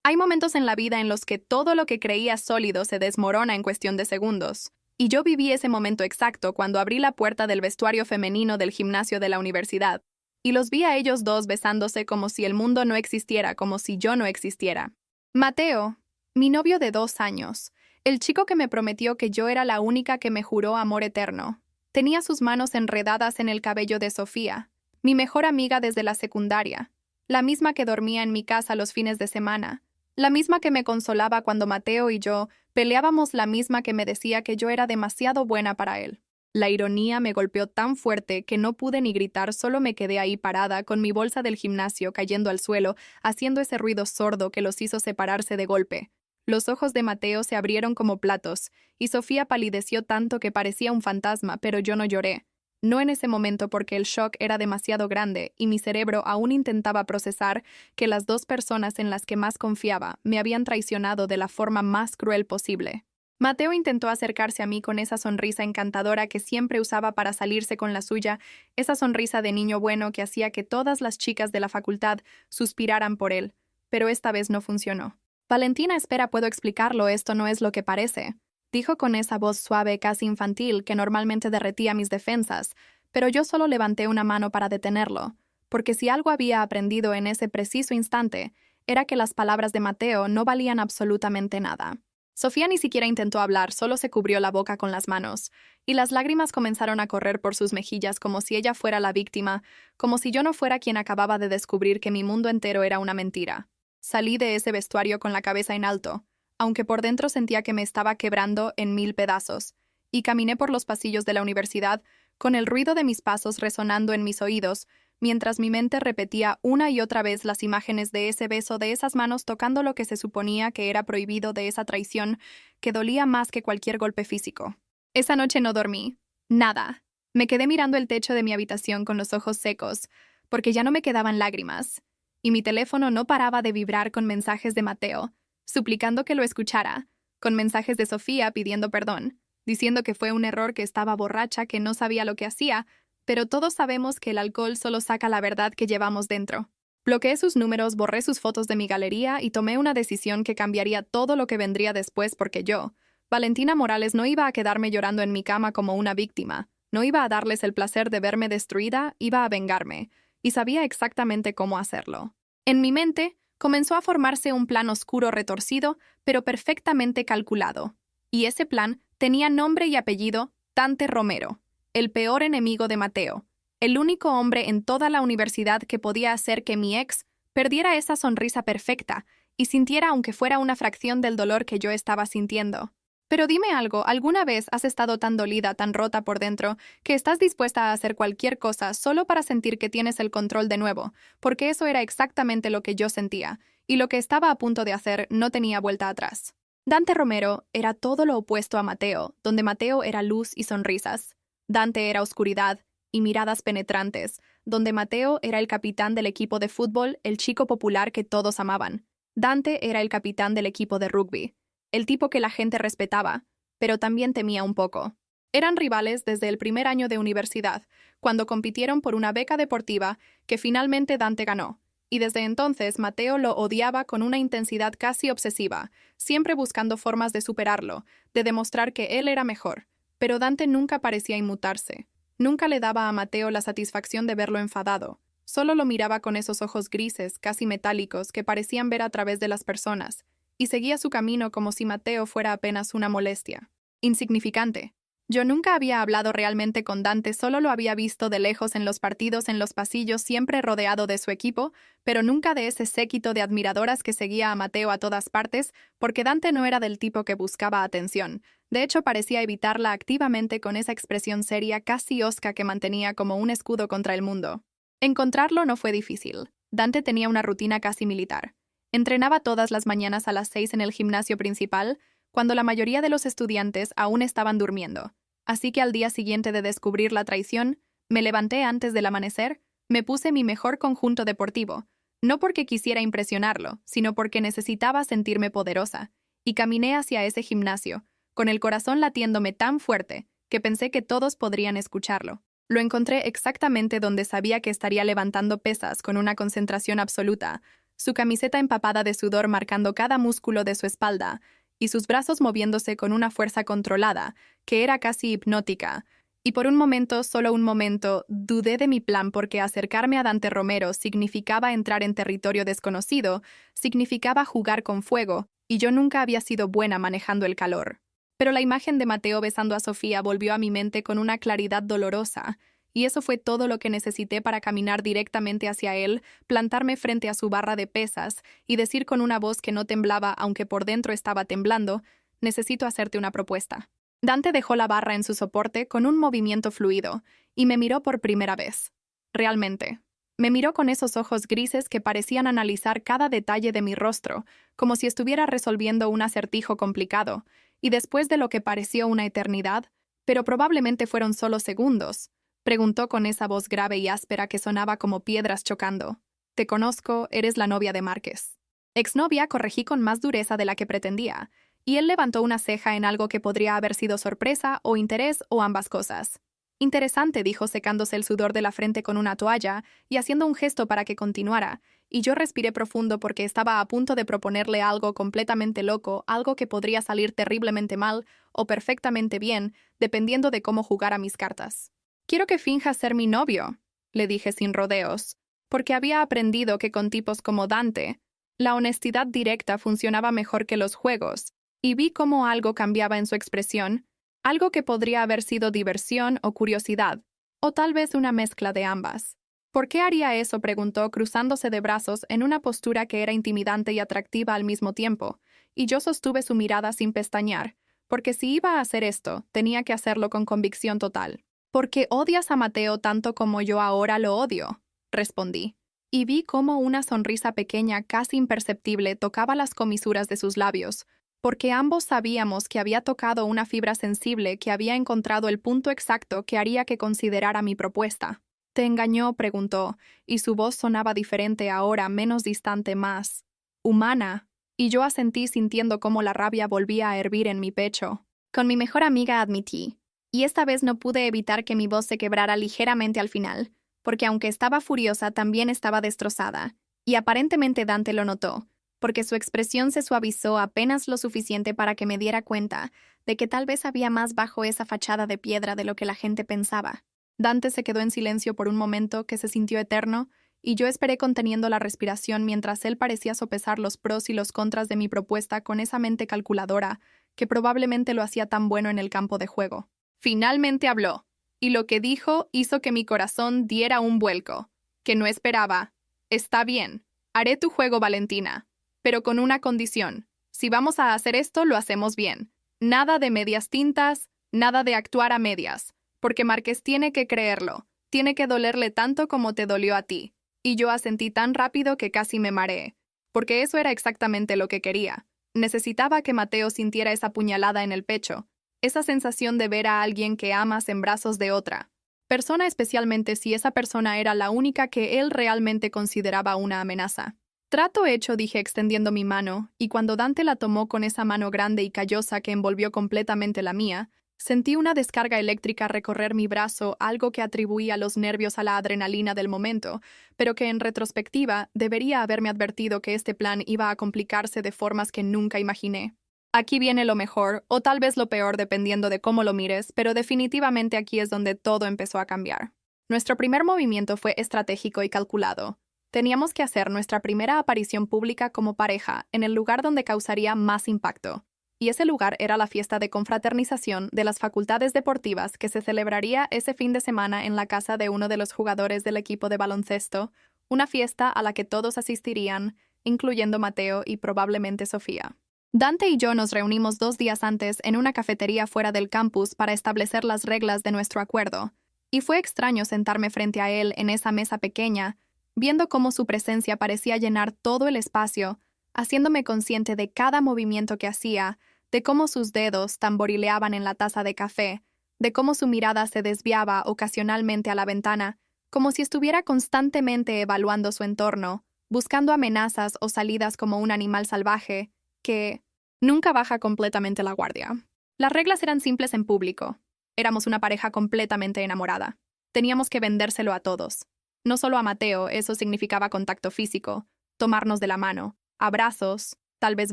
Hay momentos en la vida en los que todo lo que creías sólido se desmorona en cuestión de segundos. Y yo viví ese momento exacto cuando abrí la puerta del vestuario femenino del gimnasio de la universidad. Y los vi a ellos dos besándose como si el mundo no existiera, como si yo no existiera. Mateo, mi novio de 2 años, el chico que me prometió que yo era la única que me juró amor eterno, tenía sus manos enredadas en el cabello de Sofía, mi mejor amiga desde la secundaria, la misma que dormía en mi casa los fines de semana, la misma que me consolaba cuando Mateo y yo peleábamos, la misma que me decía que yo era demasiado buena para él. La ironía me golpeó tan fuerte que no pude ni gritar, solo me quedé ahí parada con mi bolsa del gimnasio cayendo al suelo, haciendo ese ruido sordo que los hizo separarse de golpe. Los ojos de Mateo se abrieron como platos, y Sofía palideció tanto que parecía un fantasma, pero yo no lloré. No en ese momento porque el shock era demasiado grande y mi cerebro aún intentaba procesar que las dos personas en las que más confiaba me habían traicionado de la forma más cruel posible. Mateo intentó acercarse a mí con esa sonrisa encantadora que siempre usaba para salirse con la suya, esa sonrisa de niño bueno que hacía que todas las chicas de la facultad suspiraran por él, pero esta vez no funcionó. Valentina, espera, puedo explicarlo, esto no es lo que parece, dijo con esa voz suave, casi infantil, que normalmente derretía mis defensas, pero yo solo levanté una mano para detenerlo, porque si algo había aprendido en ese preciso instante, era que las palabras de Mateo no valían absolutamente nada. Sofía ni siquiera intentó hablar, solo se cubrió la boca con las manos, y las lágrimas comenzaron a correr por sus mejillas como si ella fuera la víctima, como si yo no fuera quien acababa de descubrir que mi mundo entero era una mentira. Salí de ese vestuario con la cabeza en alto, aunque por dentro sentía que me estaba quebrando en 1000 pedazos, y caminé por los pasillos de la universidad con el ruido de mis pasos resonando en mis oídos, mientras mi mente repetía una y otra vez las imágenes de ese beso, de esas manos tocando lo que se suponía que era prohibido, de esa traición que dolía más que cualquier golpe físico. Esa noche no dormí. Nada. Me quedé mirando el techo de mi habitación con los ojos secos, porque ya no me quedaban lágrimas, y mi teléfono no paraba de vibrar con mensajes de Mateo, suplicando que lo escuchara, con mensajes de Sofía pidiendo perdón, diciendo que fue un error, que estaba borracha, que no sabía lo que hacía, pero todos sabemos que el alcohol solo saca la verdad que llevamos dentro. Bloqueé sus números, borré sus fotos de mi galería y tomé una decisión que cambiaría todo lo que vendría después, porque yo, Valentina Morales, no iba a quedarme llorando en mi cama como una víctima, no iba a darles el placer de verme destruida, iba a vengarme, y sabía exactamente cómo hacerlo. En mi mente comenzó a formarse un plan oscuro, retorcido, pero perfectamente calculado. Y ese plan tenía nombre y apellido: Dante Romero, el peor enemigo de Mateo, el único hombre en toda la universidad que podía hacer que mi ex perdiera esa sonrisa perfecta y sintiera aunque fuera una fracción del dolor que yo estaba sintiendo. Pero dime algo, ¿alguna vez has estado tan dolida, tan rota por dentro, que estás dispuesta a hacer cualquier cosa solo para sentir que tienes el control de nuevo? Porque eso era exactamente lo que yo sentía, y lo que estaba a punto de hacer no tenía vuelta atrás. Dante Romero era todo lo opuesto a Mateo, donde Mateo era luz y sonrisas. Dante era oscuridad y miradas penetrantes, donde Mateo era el capitán del equipo de fútbol, el chico popular que todos amaban. Dante era el capitán del equipo de rugby, el tipo que la gente respetaba, pero también temía un poco. Eran rivales desde el primer año de universidad, cuando compitieron por una beca deportiva que finalmente Dante ganó, y desde entonces Mateo lo odiaba con una intensidad casi obsesiva, siempre buscando formas de superarlo, de demostrar que él era mejor. Pero Dante nunca parecía inmutarse. Nunca le daba a Mateo la satisfacción de verlo enfadado. Solo lo miraba con esos ojos grises, casi metálicos, que parecían ver a través de las personas, y seguía su camino como si Mateo fuera apenas una molestia. Insignificante. Yo nunca había hablado realmente con Dante, solo lo había visto de lejos en los partidos, en los pasillos, siempre rodeado de su equipo, pero nunca de ese séquito de admiradoras que seguía a Mateo a todas partes, porque Dante no era del tipo que buscaba atención. De hecho, parecía evitarla activamente con esa expresión seria, casi hosca, que mantenía como un escudo contra el mundo. Encontrarlo no fue difícil. Dante tenía una rutina casi militar. Entrenaba todas las mañanas a las 6 en el gimnasio principal, cuando la mayoría de los estudiantes aún estaban durmiendo. Así que al día siguiente de descubrir la traición, me levanté antes del amanecer, me puse mi mejor conjunto deportivo, no porque quisiera impresionarlo, sino porque necesitaba sentirme poderosa, y caminé hacia ese gimnasio, con el corazón latiéndome tan fuerte que pensé que todos podrían escucharlo. Lo encontré exactamente donde sabía que estaría, levantando pesas con una concentración absoluta, su camiseta empapada de sudor marcando cada músculo de su espalda, y sus brazos moviéndose con una fuerza controlada, que era casi hipnótica. Y por un momento, solo un momento, dudé de mi plan porque acercarme a Dante Romero significaba entrar en territorio desconocido, significaba jugar con fuego, y yo nunca había sido buena manejando el calor. Pero la imagen de Mateo besando a Sofía volvió a mi mente con una claridad dolorosa, y eso fue todo lo que necesité para caminar directamente hacia él, plantarme frente a su barra de pesas y decir con una voz que no temblaba aunque por dentro estaba temblando: «Necesito hacerte una propuesta». Dante dejó la barra en su soporte con un movimiento fluido y me miró por primera vez. Realmente. Me miró con esos ojos grises que parecían analizar cada detalle de mi rostro, como si estuviera resolviendo un acertijo complicado, y después de lo que pareció una eternidad, pero probablemente fueron solo segundos, preguntó con esa voz grave y áspera que sonaba como piedras chocando. «Te conozco, eres la novia de Márquez». «Exnovia», corregí con más dureza de la que pretendía, y él levantó una ceja en algo que podría haber sido sorpresa o interés o ambas cosas. «Interesante», dijo secándose el sudor de la frente con una toalla y haciendo un gesto para que continuara, y yo respiré profundo porque estaba a punto de proponerle algo completamente loco, algo que podría salir terriblemente mal o perfectamente bien, dependiendo de cómo jugara mis cartas. «Quiero que finjas ser mi novio», le dije sin rodeos, porque había aprendido que con tipos como Dante, la honestidad directa funcionaba mejor que los juegos, y vi cómo algo cambiaba en su expresión, algo que podría haber sido diversión o curiosidad, o tal vez una mezcla de ambas. «¿Por qué haría eso?», preguntó, cruzándose de brazos en una postura que era intimidante y atractiva al mismo tiempo, y yo sostuve su mirada sin pestañear, porque si iba a hacer esto, tenía que hacerlo con convicción total. «Porque odias a Mateo tanto como yo ahora lo odio», respondí, y vi cómo una sonrisa pequeña casi imperceptible tocaba las comisuras de sus labios, porque ambos sabíamos que había tocado una fibra sensible que había encontrado el punto exacto que haría que considerara mi propuesta. «¿Te engañó?», preguntó, y su voz sonaba diferente ahora, menos distante, más humana, y yo asentí sintiendo cómo la rabia volvía a hervir en mi pecho. «Con mi mejor amiga», admití, y esta vez no pude evitar que mi voz se quebrara ligeramente al final, porque aunque estaba furiosa, también estaba destrozada, y aparentemente Dante lo notó, porque su expresión se suavizó apenas lo suficiente para que me diera cuenta de que tal vez había más bajo esa fachada de piedra de lo que la gente pensaba. Dante se quedó en silencio por un momento que se sintió eterno, y yo esperé conteniendo la respiración mientras él parecía sopesar los pros y los contras de mi propuesta con esa mente calculadora que probablemente lo hacía tan bueno en el campo de juego. Finalmente habló, y lo que dijo hizo que mi corazón diera un vuelco, que no esperaba. «Está bien, haré tu juego, Valentina, pero con una condición. Si vamos a hacer esto, lo hacemos bien. Nada de medias tintas, nada de actuar a medias, porque Márquez tiene que creerlo, tiene que dolerle tanto como te dolió a ti». Y yo asentí tan rápido que casi me mareé, porque eso era exactamente lo que quería. Necesitaba que Mateo sintiera esa puñalada en el pecho, esa sensación de ver a alguien que amas en brazos de otra persona, especialmente si esa persona era la única que él realmente consideraba una amenaza. «Trato hecho», dije extendiendo mi mano, y cuando Dante la tomó con esa mano grande y callosa que envolvió completamente la mía, sentí una descarga eléctrica recorrer mi brazo, algo que atribuía los nervios a la adrenalina del momento, pero que en retrospectiva debería haberme advertido que este plan iba a complicarse de formas que nunca imaginé. Aquí viene lo mejor, o tal vez lo peor dependiendo de cómo lo mires, pero definitivamente aquí es donde todo empezó a cambiar. Nuestro primer movimiento fue estratégico y calculado. Teníamos que hacer nuestra primera aparición pública como pareja en el lugar donde causaría más impacto. Y ese lugar era la fiesta de confraternización de las facultades deportivas que se celebraría ese fin de semana en la casa de uno de los jugadores del equipo de baloncesto, una fiesta a la que todos asistirían, incluyendo Mateo y probablemente Sofía. Dante y yo nos reunimos 2 días antes en una cafetería fuera del campus para establecer las reglas de nuestro acuerdo, y fue extraño sentarme frente a él en esa mesa pequeña, viendo cómo su presencia parecía llenar todo el espacio, haciéndome consciente de cada movimiento que hacía, de cómo sus dedos tamborileaban en la taza de café, de cómo su mirada se desviaba ocasionalmente a la ventana, como si estuviera constantemente evaluando su entorno, buscando amenazas o salidas como un animal salvaje que nunca baja completamente la guardia. Las reglas eran simples en público. Éramos una pareja completamente enamorada. Teníamos que vendérselo a todos. No solo a Mateo, eso significaba contacto físico, tomarnos de la mano, abrazos, tal vez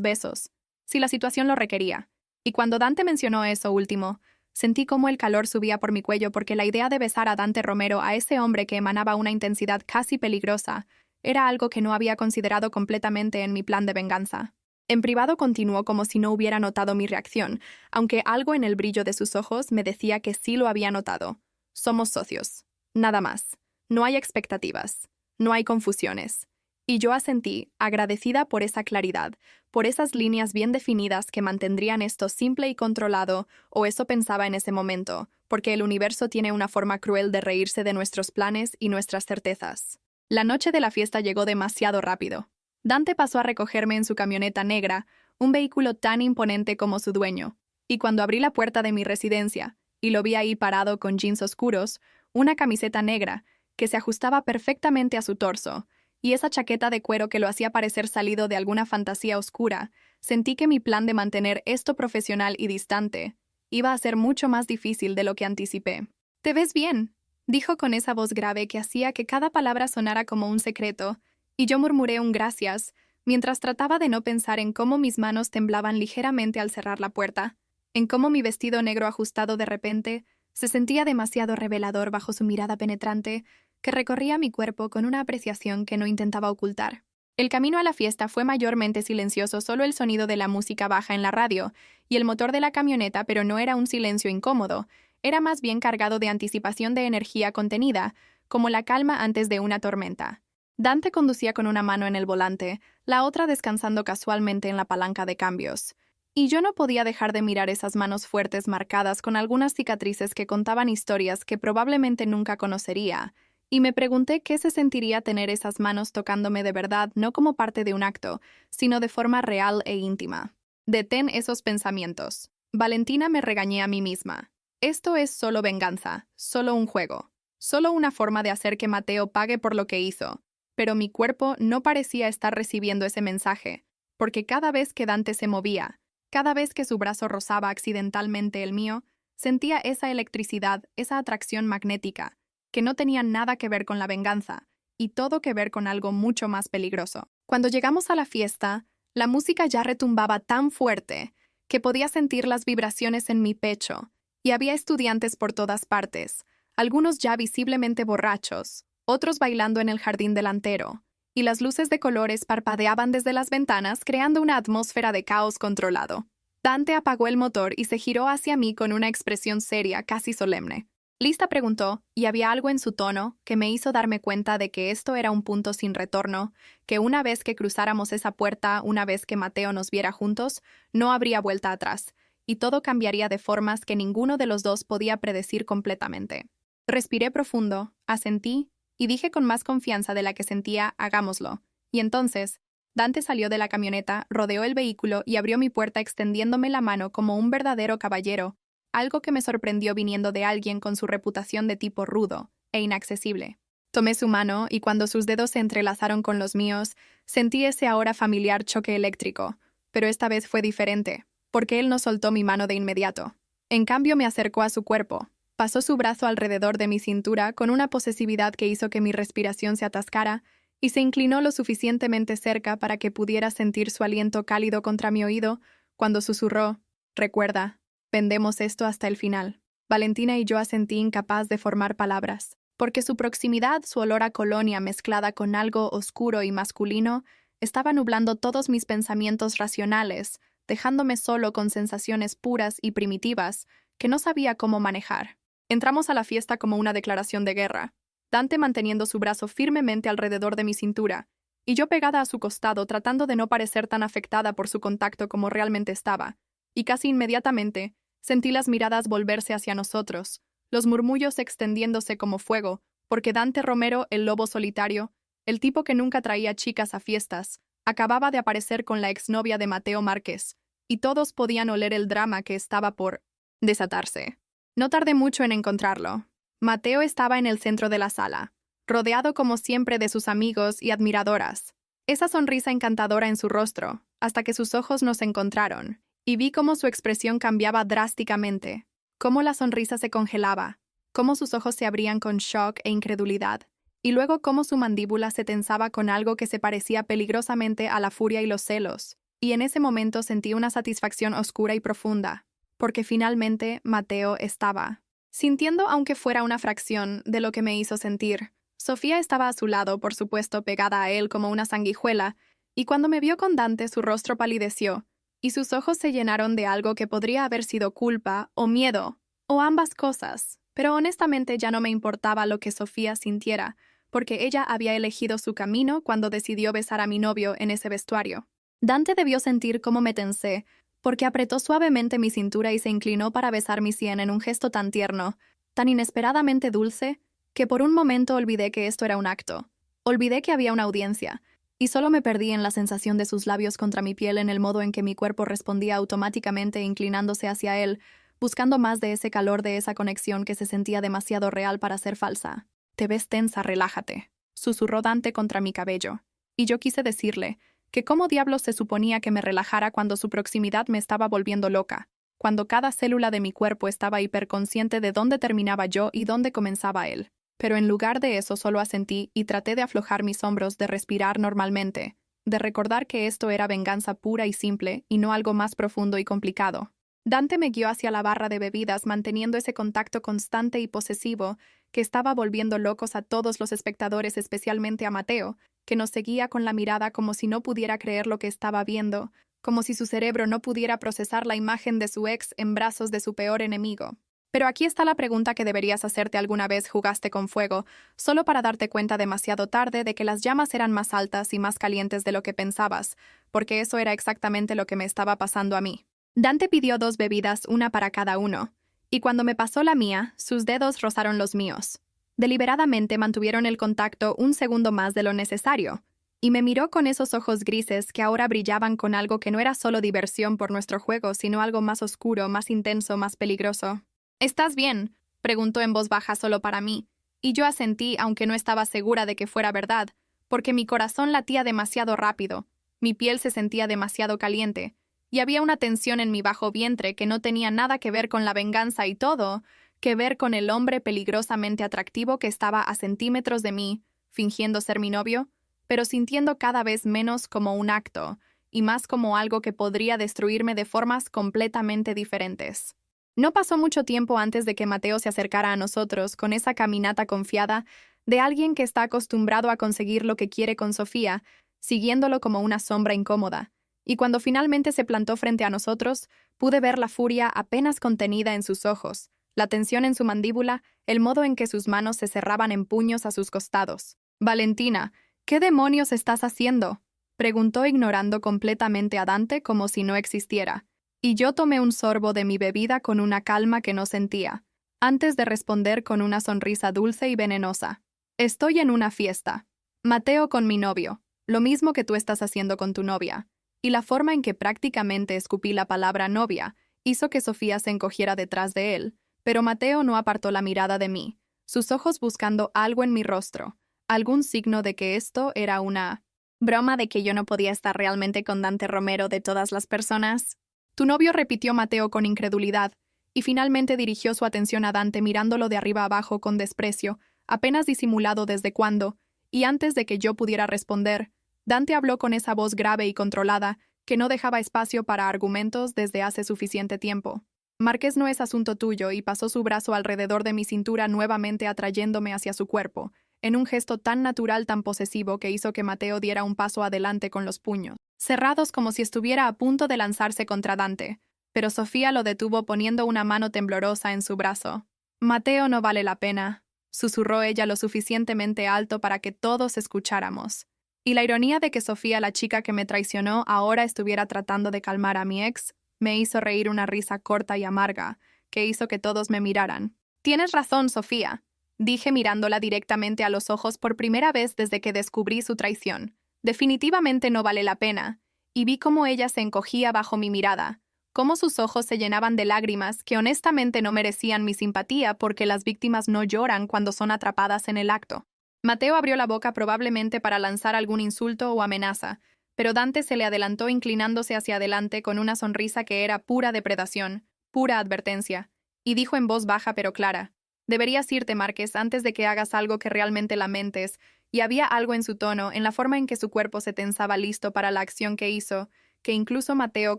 besos, si la situación lo requería. Y cuando Dante mencionó eso último, sentí cómo el calor subía por mi cuello porque la idea de besar a Dante Romero, a ese hombre que emanaba una intensidad casi peligrosa, era algo que no había considerado completamente en mi plan de venganza. En privado continuó como si no hubiera notado mi reacción, aunque algo en el brillo de sus ojos me decía que sí lo había notado. Somos socios. Nada más. No hay expectativas. No hay confusiones. Y yo asentí, agradecida por esa claridad, por esas líneas bien definidas que mantendrían esto simple y controlado, o eso pensaba en ese momento, porque el universo tiene una forma cruel de reírse de nuestros planes y nuestras certezas. La noche de la fiesta llegó demasiado rápido. Dante pasó a recogerme en su camioneta negra, un vehículo tan imponente como su dueño, y cuando abrí la puerta de mi residencia, y lo vi ahí parado con jeans oscuros, una camiseta negra, que se ajustaba perfectamente a su torso, y esa chaqueta de cuero que lo hacía parecer salido de alguna fantasía oscura, sentí que mi plan de mantener esto profesional y distante iba a ser mucho más difícil de lo que anticipé. «¿Te ves bien?», dijo con esa voz grave que hacía que cada palabra sonara como un secreto, y yo murmuré un gracias, mientras trataba de no pensar en cómo mis manos temblaban ligeramente al cerrar la puerta, en cómo mi vestido negro ajustado de repente se sentía demasiado revelador bajo su mirada penetrante, que recorría mi cuerpo con una apreciación que no intentaba ocultar. El camino a la fiesta fue mayormente silencioso, solo el sonido de la música baja en la radio y el motor de la camioneta, pero no era un silencio incómodo, era más bien cargado de anticipación de energía contenida, como la calma antes de una tormenta. Dante conducía con una mano en el volante, la otra descansando casualmente en la palanca de cambios. Y yo no podía dejar de mirar esas manos fuertes marcadas con algunas cicatrices que contaban historias que probablemente nunca conocería, y me pregunté qué se sentiría tener esas manos tocándome de verdad, no como parte de un acto, sino de forma real e íntima. Detén esos pensamientos. Valentina, me regañé a mí misma. Esto es solo venganza, solo un juego, solo una forma de hacer que Mateo pague por lo que hizo. Pero mi cuerpo no parecía estar recibiendo ese mensaje, porque cada vez que Dante se movía, cada vez que su brazo rozaba accidentalmente el mío, sentía esa electricidad, esa atracción magnética, que no tenía nada que ver con la venganza, y todo que ver con algo mucho más peligroso. Cuando llegamos a la fiesta, la música ya retumbaba tan fuerte que podía sentir las vibraciones en mi pecho, y había estudiantes por todas partes, algunos ya visiblemente borrachos, otros bailando en el jardín delantero, y las luces de colores parpadeaban desde las ventanas creando una atmósfera de caos controlado. Dante apagó el motor y se giró hacia mí con una expresión seria, casi solemne. «¿Lista?», preguntó, y había algo en su tono que me hizo darme cuenta de que esto era un punto sin retorno, que una vez que cruzáramos esa puerta, una vez que Mateo nos viera juntos, no habría vuelta atrás, y todo cambiaría de formas que ninguno de los dos podía predecir completamente. Respiré profundo, asentí, y dije con más confianza de la que sentía, «hagámoslo». Y entonces, Dante salió de la camioneta, rodeó el vehículo y abrió mi puerta extendiéndome la mano como un verdadero caballero, algo que me sorprendió viniendo de alguien con su reputación de tipo rudo e inaccesible. Tomé su mano y cuando sus dedos se entrelazaron con los míos, sentí ese ahora familiar choque eléctrico, pero esta vez fue diferente, porque él no soltó mi mano de inmediato. En cambio, me acercó a su cuerpo, pasó su brazo alrededor de mi cintura con una posesividad que hizo que mi respiración se atascara y se inclinó lo suficientemente cerca para que pudiera sentir su aliento cálido contra mi oído cuando susurró: «Recuerda, vendemos esto hasta el final». Valentina y yo asentí, incapaz de formar palabras, porque su proximidad, su olor a colonia mezclada con algo oscuro y masculino, estaba nublando todos mis pensamientos racionales, dejándome solo con sensaciones puras y primitivas que no sabía cómo manejar. Entramos a la fiesta como una declaración de guerra, Dante manteniendo su brazo firmemente alrededor de mi cintura, y yo pegada a su costado tratando de no parecer tan afectada por su contacto como realmente estaba, y casi inmediatamente sentí las miradas volverse hacia nosotros, los murmullos extendiéndose como fuego, porque Dante Romero, el lobo solitario, el tipo que nunca traía chicas a fiestas, acababa de aparecer con la exnovia de Mateo Márquez, y todos podían oler el drama que estaba por desatarse. No tardé mucho en encontrarlo. Mateo estaba en el centro de la sala, rodeado como siempre de sus amigos y admiradoras. Esa sonrisa encantadora en su rostro, hasta que sus ojos nos encontraron, y vi cómo su expresión cambiaba drásticamente, cómo la sonrisa se congelaba, cómo sus ojos se abrían con shock e incredulidad, y luego cómo su mandíbula se tensaba con algo que se parecía peligrosamente a la furia y los celos. Y en ese momento sentí una satisfacción oscura y profunda, porque finalmente Mateo estaba sintiendo, aunque fuera una fracción, de lo que me hizo sentir. Sofía estaba a su lado, por supuesto, pegada a él como una sanguijuela, y cuando me vio con Dante su rostro palideció, y sus ojos se llenaron de algo que podría haber sido culpa o miedo, o ambas cosas. Pero honestamente ya no me importaba lo que Sofía sintiera, porque ella había elegido su camino cuando decidió besar a mi novio en ese vestuario. Dante debió sentir cómo me tensé, porque apretó suavemente mi cintura y se inclinó para besar mi sien en un gesto tan tierno, tan inesperadamente dulce, que por un momento olvidé que esto era un acto. Olvidé que había una audiencia, y solo me perdí en la sensación de sus labios contra mi piel, en el modo en que mi cuerpo respondía automáticamente inclinándose hacia él, buscando más de ese calor, de esa conexión que se sentía demasiado real para ser falsa. «Te ves tensa, relájate», susurró Dante contra mi cabello, y yo quise decirle que cómo diablos se suponía que me relajara cuando su proximidad me estaba volviendo loca, cuando cada célula de mi cuerpo estaba hiperconsciente de dónde terminaba yo y dónde comenzaba él. Pero en lugar de eso solo asentí y traté de aflojar mis hombros, de respirar normalmente, de recordar que esto era venganza pura y simple y no algo más profundo y complicado. Dante me guió hacia la barra de bebidas, manteniendo ese contacto constante y posesivo que estaba volviendo locos a todos los espectadores, especialmente a Mateo, que nos seguía con la mirada como si no pudiera creer lo que estaba viendo, como si su cerebro no pudiera procesar la imagen de su ex en brazos de su peor enemigo. Pero aquí está la pregunta que deberías hacerte: ¿alguna vez jugaste con fuego solo para darte cuenta demasiado tarde de que las llamas eran más altas y más calientes de lo que pensabas? Porque eso era exactamente lo que me estaba pasando a mí. Dante pidió 2 bebidas, una para cada uno, y cuando me pasó la mía, sus dedos rozaron los míos. Deliberadamente mantuvieron el contacto un segundo más de lo necesario, y me miró con esos ojos grises que ahora brillaban con algo que no era solo diversión por nuestro juego, sino algo más oscuro, más intenso, más peligroso. «¿Estás bien?», preguntó en voz baja solo para mí, y yo asentí, aunque no estaba segura de que fuera verdad, porque mi corazón latía demasiado rápido, mi piel se sentía demasiado caliente, y había una tensión en mi bajo vientre que no tenía nada que ver con la venganza y todo que ver con el hombre peligrosamente atractivo que estaba a centímetros de mí, fingiendo ser mi novio, pero sintiendo cada vez menos como un acto, y más como algo que podría destruirme de formas completamente diferentes. No pasó mucho tiempo antes de que Mateo se acercara a nosotros con esa caminata confiada de alguien que está acostumbrado a conseguir lo que quiere con Sofía, siguiéndolo como una sombra incómoda. Y cuando finalmente se plantó frente a nosotros, pude ver la furia apenas contenida en sus ojos, la tensión en su mandíbula, el modo en que sus manos se cerraban en puños a sus costados. «Valentina, ¿qué demonios estás haciendo?», preguntó, ignorando completamente a Dante como si no existiera. Y yo tomé un sorbo de mi bebida con una calma que no sentía, antes de responder con una sonrisa dulce y venenosa. «Estoy en una fiesta. Mateo, con mi novio, lo mismo que tú estás haciendo con tu novia». Y la forma en que prácticamente escupí la palabra novia hizo que Sofía se encogiera detrás de él, pero Mateo no apartó la mirada de mí, sus ojos buscando algo en mi rostro, algún signo de que esto era una broma, de que yo no podía estar realmente con Dante Romero de todas las personas. «Tu novio», repitió Mateo con incredulidad, y finalmente dirigió su atención a Dante, mirándolo de arriba abajo con desprecio, apenas disimulado desde cuando, y antes de que yo pudiera responder, Dante habló con esa voz grave y controlada que no dejaba espacio para argumentos desde hace suficiente tiempo. «Márquez, no es asunto tuyo», y pasó su brazo alrededor de mi cintura, nuevamente atrayéndome hacia su cuerpo, en un gesto tan natural, tan posesivo, que hizo que Mateo diera un paso adelante con los puños cerrados, como si estuviera a punto de lanzarse contra Dante, pero Sofía lo detuvo poniendo una mano temblorosa en su brazo. «Mateo, no vale la pena», susurró ella lo suficientemente alto para que todos escucháramos. Y la ironía de que Sofía, la chica que me traicionó, ahora estuviera tratando de calmar a mi ex, me hizo reír una risa corta y amarga, que hizo que todos me miraran. «Tienes razón, Sofía», dije mirándola directamente a los ojos por primera vez desde que descubrí su traición. «Definitivamente no vale la pena», y vi cómo ella se encogía bajo mi mirada, cómo sus ojos se llenaban de lágrimas que honestamente no merecían mi simpatía, porque las víctimas no lloran cuando son atrapadas en el acto. Mateo abrió la boca probablemente para lanzar algún insulto o amenaza, pero Dante se le adelantó, inclinándose hacia adelante con una sonrisa que era pura depredación, pura advertencia, y dijo en voz baja pero clara: Deberías irte, Márquez, antes de que hagas algo que realmente lamentes, y había algo en su tono, en la forma en que su cuerpo se tensaba listo para la acción que hizo, que incluso Mateo,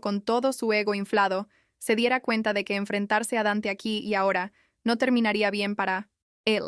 con todo su ego inflado, se diera cuenta de que enfrentarse a Dante aquí y ahora no terminaría bien para él.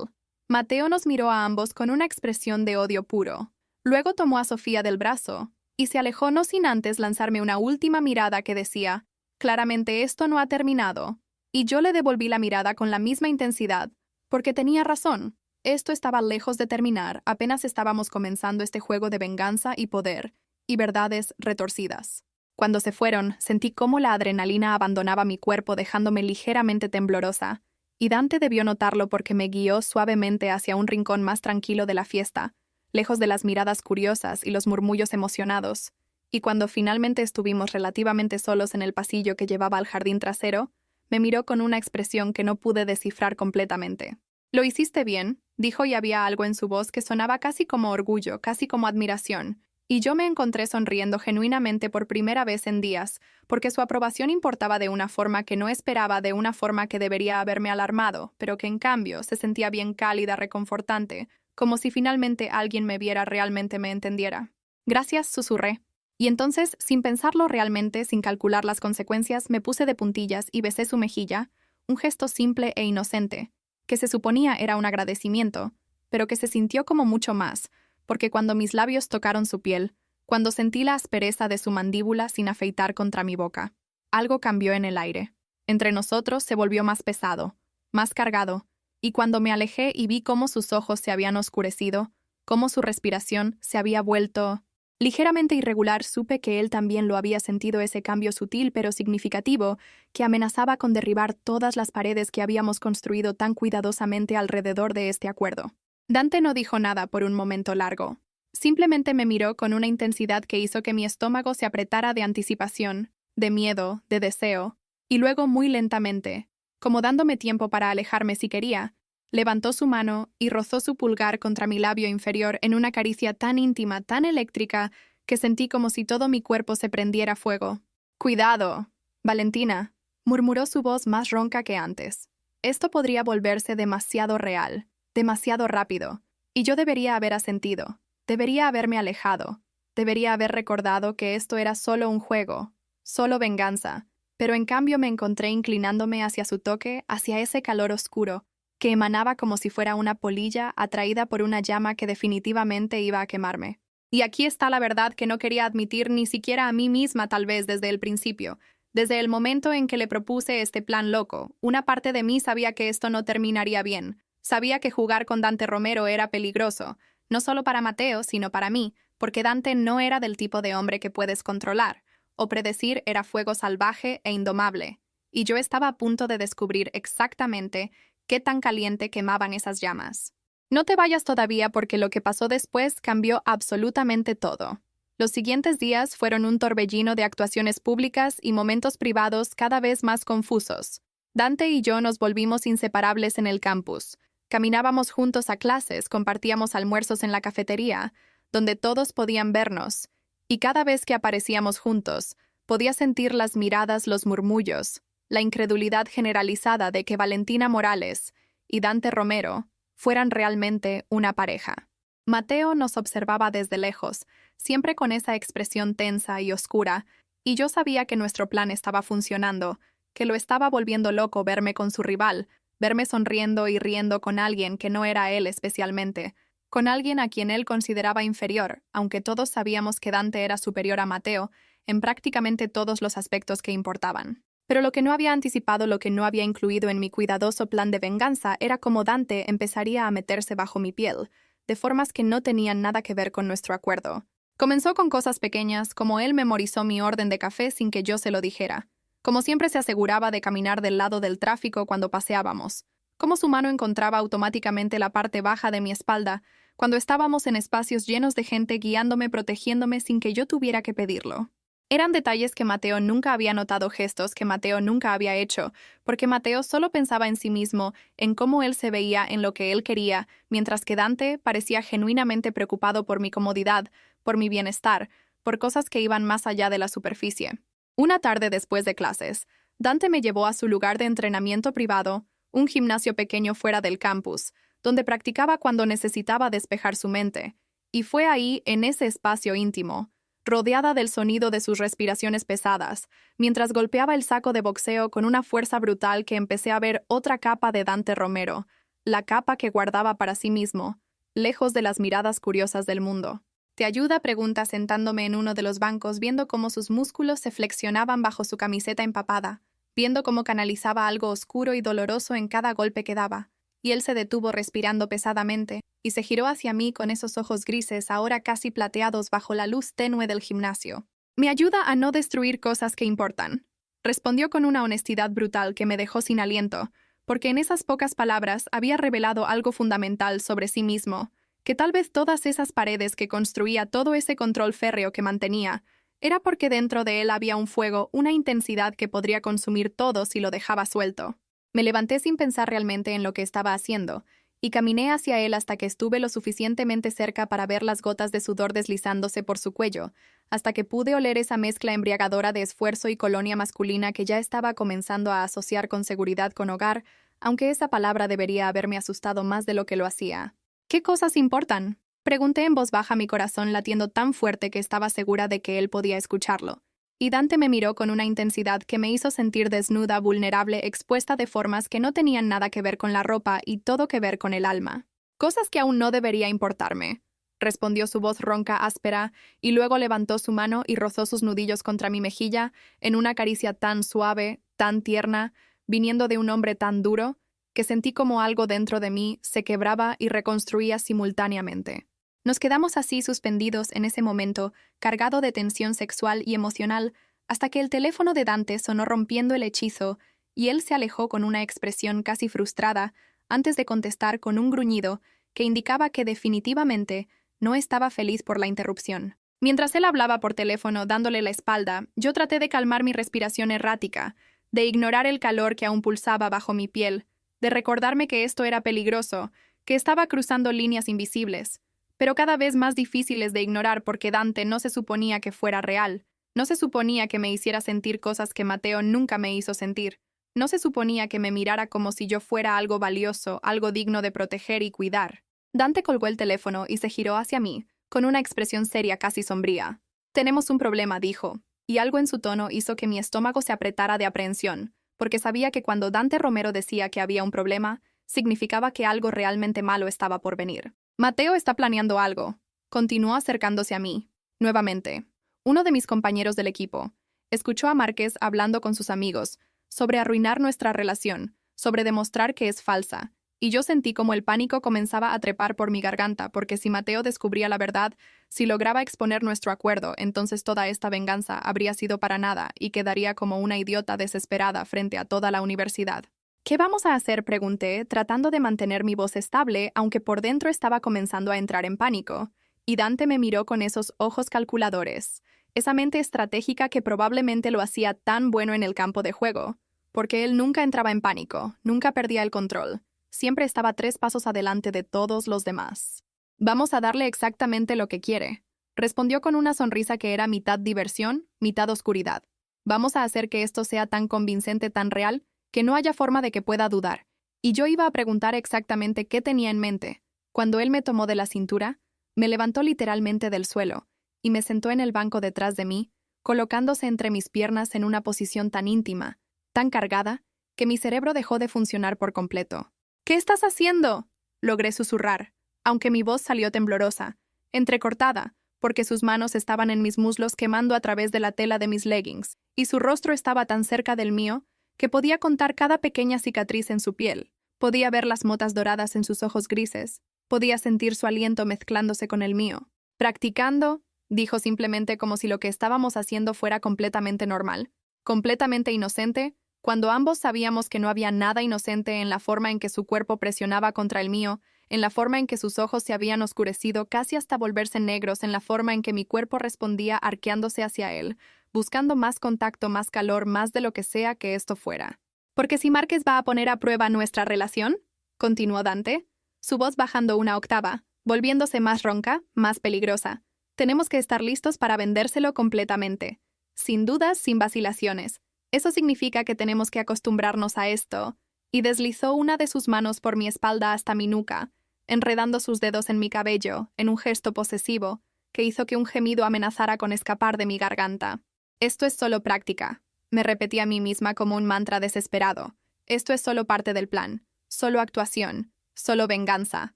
Mateo nos miró a ambos con una expresión de odio puro. Luego tomó a Sofía del brazo y se alejó no sin antes lanzarme una última mirada que decía, claramente esto no ha terminado. Y yo le devolví la mirada con la misma intensidad, porque tenía razón. Esto estaba lejos de terminar, apenas estábamos comenzando este juego de venganza y poder, y verdades retorcidas. Cuando se fueron, sentí cómo la adrenalina abandonaba mi cuerpo dejándome ligeramente temblorosa, y Dante debió notarlo porque me guió suavemente hacia un rincón más tranquilo de la fiesta, lejos de las miradas curiosas y los murmullos emocionados, y cuando finalmente estuvimos relativamente solos en el pasillo que llevaba al jardín trasero, me miró con una expresión que no pude descifrar completamente. «Lo hiciste bien», dijo, y había algo en su voz que sonaba casi como orgullo, casi como admiración, y yo me encontré sonriendo genuinamente por primera vez en días, porque su aprobación importaba de una forma que no esperaba, de una forma que debería haberme alarmado, pero que en cambio se sentía bien cálida, reconfortante, como si finalmente alguien me viera, realmente me entendiera. «Gracias», susurré. Y entonces, sin pensarlo realmente, sin calcular las consecuencias, me puse de puntillas y besé su mejilla, un gesto simple e inocente, que se suponía era un agradecimiento, pero que se sintió como mucho más, porque cuando mis labios tocaron su piel, cuando sentí la aspereza de su mandíbula sin afeitar contra mi boca, algo cambió en el aire. Entre nosotros se volvió más pesado, más cargado, y cuando me alejé y vi cómo sus ojos se habían oscurecido, cómo su respiración se había vuelto ligeramente irregular, supe que él también lo había sentido, ese cambio sutil pero significativo que amenazaba con derribar todas las paredes que habíamos construido tan cuidadosamente alrededor de este acuerdo. Dante no dijo nada por un momento largo. Simplemente me miró con una intensidad que hizo que mi estómago se apretara de anticipación, de miedo, de deseo, y luego muy lentamente, como dándome tiempo para alejarme si quería, levantó su mano y rozó su pulgar contra mi labio inferior en una caricia tan íntima, tan eléctrica, que sentí como si todo mi cuerpo se prendiera fuego. «Cuidado, Valentina», murmuró su voz más ronca que antes. Esto podría volverse demasiado real, demasiado rápido, y yo debería haber asentido, debería haberme alejado, debería haber recordado que esto era solo un juego, solo venganza, pero en cambio me encontré inclinándome hacia su toque, hacia ese calor oscuro, que emanaba como si fuera una polilla atraída por una llama que definitivamente iba a quemarme. Y aquí está la verdad que no quería admitir ni siquiera a mí misma, tal vez desde el principio. Desde el momento en que le propuse este plan loco, una parte de mí sabía que esto no terminaría bien. Sabía que jugar con Dante Romero era peligroso, no solo para Mateo, sino para mí, porque Dante no era del tipo de hombre que puedes controlar, o predecir, era fuego salvaje e indomable. Y yo estaba a punto de descubrir exactamente qué tan caliente quemaban esas llamas. No te vayas todavía, porque lo que pasó después cambió absolutamente todo. Los siguientes días fueron un torbellino de actuaciones públicas y momentos privados cada vez más confusos. Dante y yo nos volvimos inseparables en el campus. Caminábamos juntos a clases, compartíamos almuerzos en la cafetería, donde todos podían vernos, y cada vez que aparecíamos juntos, podía sentir las miradas, los murmullos, la incredulidad generalizada de que Valentina Morales y Dante Romero fueran realmente una pareja. Mateo nos observaba desde lejos, siempre con esa expresión tensa y oscura, y yo sabía que nuestro plan estaba funcionando, que lo estaba volviendo loco verme con su rival, verme sonriendo y riendo con alguien que no era él especialmente, con alguien a quien él consideraba inferior, aunque todos sabíamos que Dante era superior a Mateo en prácticamente todos los aspectos que importaban. Pero lo que no había anticipado, lo que no había incluido en mi cuidadoso plan de venganza, era cómo Dante empezaría a meterse bajo mi piel, de formas que no tenían nada que ver con nuestro acuerdo. Comenzó con cosas pequeñas, como él memorizó mi orden de café sin que yo se lo dijera, como siempre se aseguraba de caminar del lado del tráfico cuando paseábamos, como su mano encontraba automáticamente la parte baja de mi espalda cuando estábamos en espacios llenos de gente guiándome, protegiéndome sin que yo tuviera que pedirlo. Eran detalles que Mateo nunca había notado, gestos que Mateo nunca había hecho, porque Mateo solo pensaba en sí mismo, en cómo él se veía, en lo que él quería, mientras que Dante parecía genuinamente preocupado por mi comodidad, por mi bienestar, por cosas que iban más allá de la superficie. Una tarde después de clases, Dante me llevó a su lugar de entrenamiento privado, un gimnasio pequeño fuera del campus, donde practicaba cuando necesitaba despejar su mente. Y fue ahí, en ese espacio íntimo, rodeada del sonido de sus respiraciones pesadas, mientras golpeaba el saco de boxeo con una fuerza brutal, que empecé a ver otra capa de Dante Romero, la capa que guardaba para sí mismo, lejos de las miradas curiosas del mundo. ¿Te ayuda?, pregunta sentándome en uno de los bancos, viendo cómo sus músculos se flexionaban bajo su camiseta empapada, viendo cómo canalizaba algo oscuro y doloroso en cada golpe que daba. Y él se detuvo respirando pesadamente, y se giró hacia mí con esos ojos grises ahora casi plateados bajo la luz tenue del gimnasio. «Me ayuda a no destruir cosas que importan», respondió con una honestidad brutal que me dejó sin aliento, porque en esas pocas palabras había revelado algo fundamental sobre sí mismo, que tal vez todas esas paredes que construía, todo ese control férreo que mantenía, era porque dentro de él había un fuego, una intensidad que podría consumir todo si lo dejaba suelto. Me levanté sin pensar realmente en lo que estaba haciendo, y caminé hacia él hasta que estuve lo suficientemente cerca para ver las gotas de sudor deslizándose por su cuello, hasta que pude oler esa mezcla embriagadora de esfuerzo y colonia masculina que ya estaba comenzando a asociar con seguridad con hogar, aunque esa palabra debería haberme asustado más de lo que lo hacía. «¿Qué cosas importan?», pregunté en voz baja, mi corazón latiendo tan fuerte que estaba segura de que él podía escucharlo. Y Dante me miró con una intensidad que me hizo sentir desnuda, vulnerable, expuesta de formas que no tenían nada que ver con la ropa y todo que ver con el alma. «Cosas que aún no debería importarme», respondió su voz ronca, áspera, y luego levantó su mano y rozó sus nudillos contra mi mejilla en una caricia tan suave, tan tierna, viniendo de un hombre tan duro, que sentí como algo dentro de mí se quebraba y reconstruía simultáneamente. Nos quedamos así suspendidos en ese momento, cargado de tensión sexual y emocional, hasta que el teléfono de Dante sonó rompiendo el hechizo, y él se alejó con una expresión casi frustrada, antes de contestar con un gruñido que indicaba que definitivamente no estaba feliz por la interrupción. Mientras él hablaba por teléfono dándole la espalda, yo traté de calmar mi respiración errática, de ignorar el calor que aún pulsaba bajo mi piel, de recordarme que esto era peligroso, que estaba cruzando líneas invisibles, pero cada vez más difíciles de ignorar, porque Dante no se suponía que fuera real, no se suponía que me hiciera sentir cosas que Mateo nunca me hizo sentir, no se suponía que me mirara como si yo fuera algo valioso, algo digno de proteger y cuidar. Dante colgó el teléfono y se giró hacia mí, con una expresión seria, casi sombría. «Tenemos un problema», dijo, y algo en su tono hizo que mi estómago se apretara de aprehensión, porque sabía que cuando Dante Romero decía que había un problema, significaba que algo realmente malo estaba por venir. «Mateo está planeando algo», continuó acercándose a mí. Nuevamente, uno de mis compañeros del equipo escuchó a Márquez hablando con sus amigos sobre arruinar nuestra relación, sobre demostrar que es falsa, y yo sentí como el pánico comenzaba a trepar por mi garganta, porque si Mateo descubría la verdad, si lograba exponer nuestro acuerdo, entonces toda esta venganza habría sido para nada y quedaría como una idiota desesperada frente a toda la universidad. «¿Qué vamos a hacer?», pregunté, tratando de mantener mi voz estable, aunque por dentro estaba comenzando a entrar en pánico. Y Dante me miró con esos ojos calculadores, esa mente estratégica que probablemente lo hacía tan bueno en el campo de juego, porque él nunca entraba en pánico, nunca perdía el control. Siempre estaba 3 pasos adelante de todos los demás. «Vamos a darle exactamente lo que quiere», respondió con una sonrisa que era mitad diversión, mitad oscuridad. «Vamos a hacer que esto sea tan convincente, tan real, que no haya forma de que pueda dudar». Y yo iba a preguntar exactamente qué tenía en mente, cuando él me tomó de la cintura, me levantó literalmente del suelo, y me sentó en el banco detrás de mí, colocándose entre mis piernas en una posición tan íntima, tan cargada, que mi cerebro dejó de funcionar por completo. «¿Qué estás haciendo?», logré susurrar, aunque mi voz salió temblorosa, entrecortada, porque sus manos estaban en mis muslos quemando a través de la tela de mis leggings, y su rostro estaba tan cerca del mío que podía contar cada pequeña cicatriz en su piel, podía ver las motas doradas en sus ojos grises, podía sentir su aliento mezclándose con el mío. «Practicando», dijo simplemente, como si lo que estábamos haciendo fuera completamente normal, completamente inocente, cuando ambos sabíamos que no había nada inocente en la forma en que su cuerpo presionaba contra el mío, en la forma en que sus ojos se habían oscurecido casi hasta volverse negros, en la forma en que mi cuerpo respondía arqueándose hacia él, buscando más contacto, más calor, más de lo que sea que esto fuera. «Porque si Márquez va a poner a prueba nuestra relación», continuó Dante, su voz bajando una octava, volviéndose más ronca, más peligrosa, «tenemos que estar listos para vendérselo completamente. Sin dudas, sin vacilaciones. Eso significa que tenemos que acostumbrarnos a esto». y deslizó una de sus manos por mi espalda hasta mi nuca, enredando sus dedos en mi cabello, en un gesto posesivo, que hizo que un gemido amenazara con escapar de mi garganta. Esto es solo práctica, me repetí a mí misma como un mantra desesperado. Esto es solo parte del plan, solo actuación, solo venganza.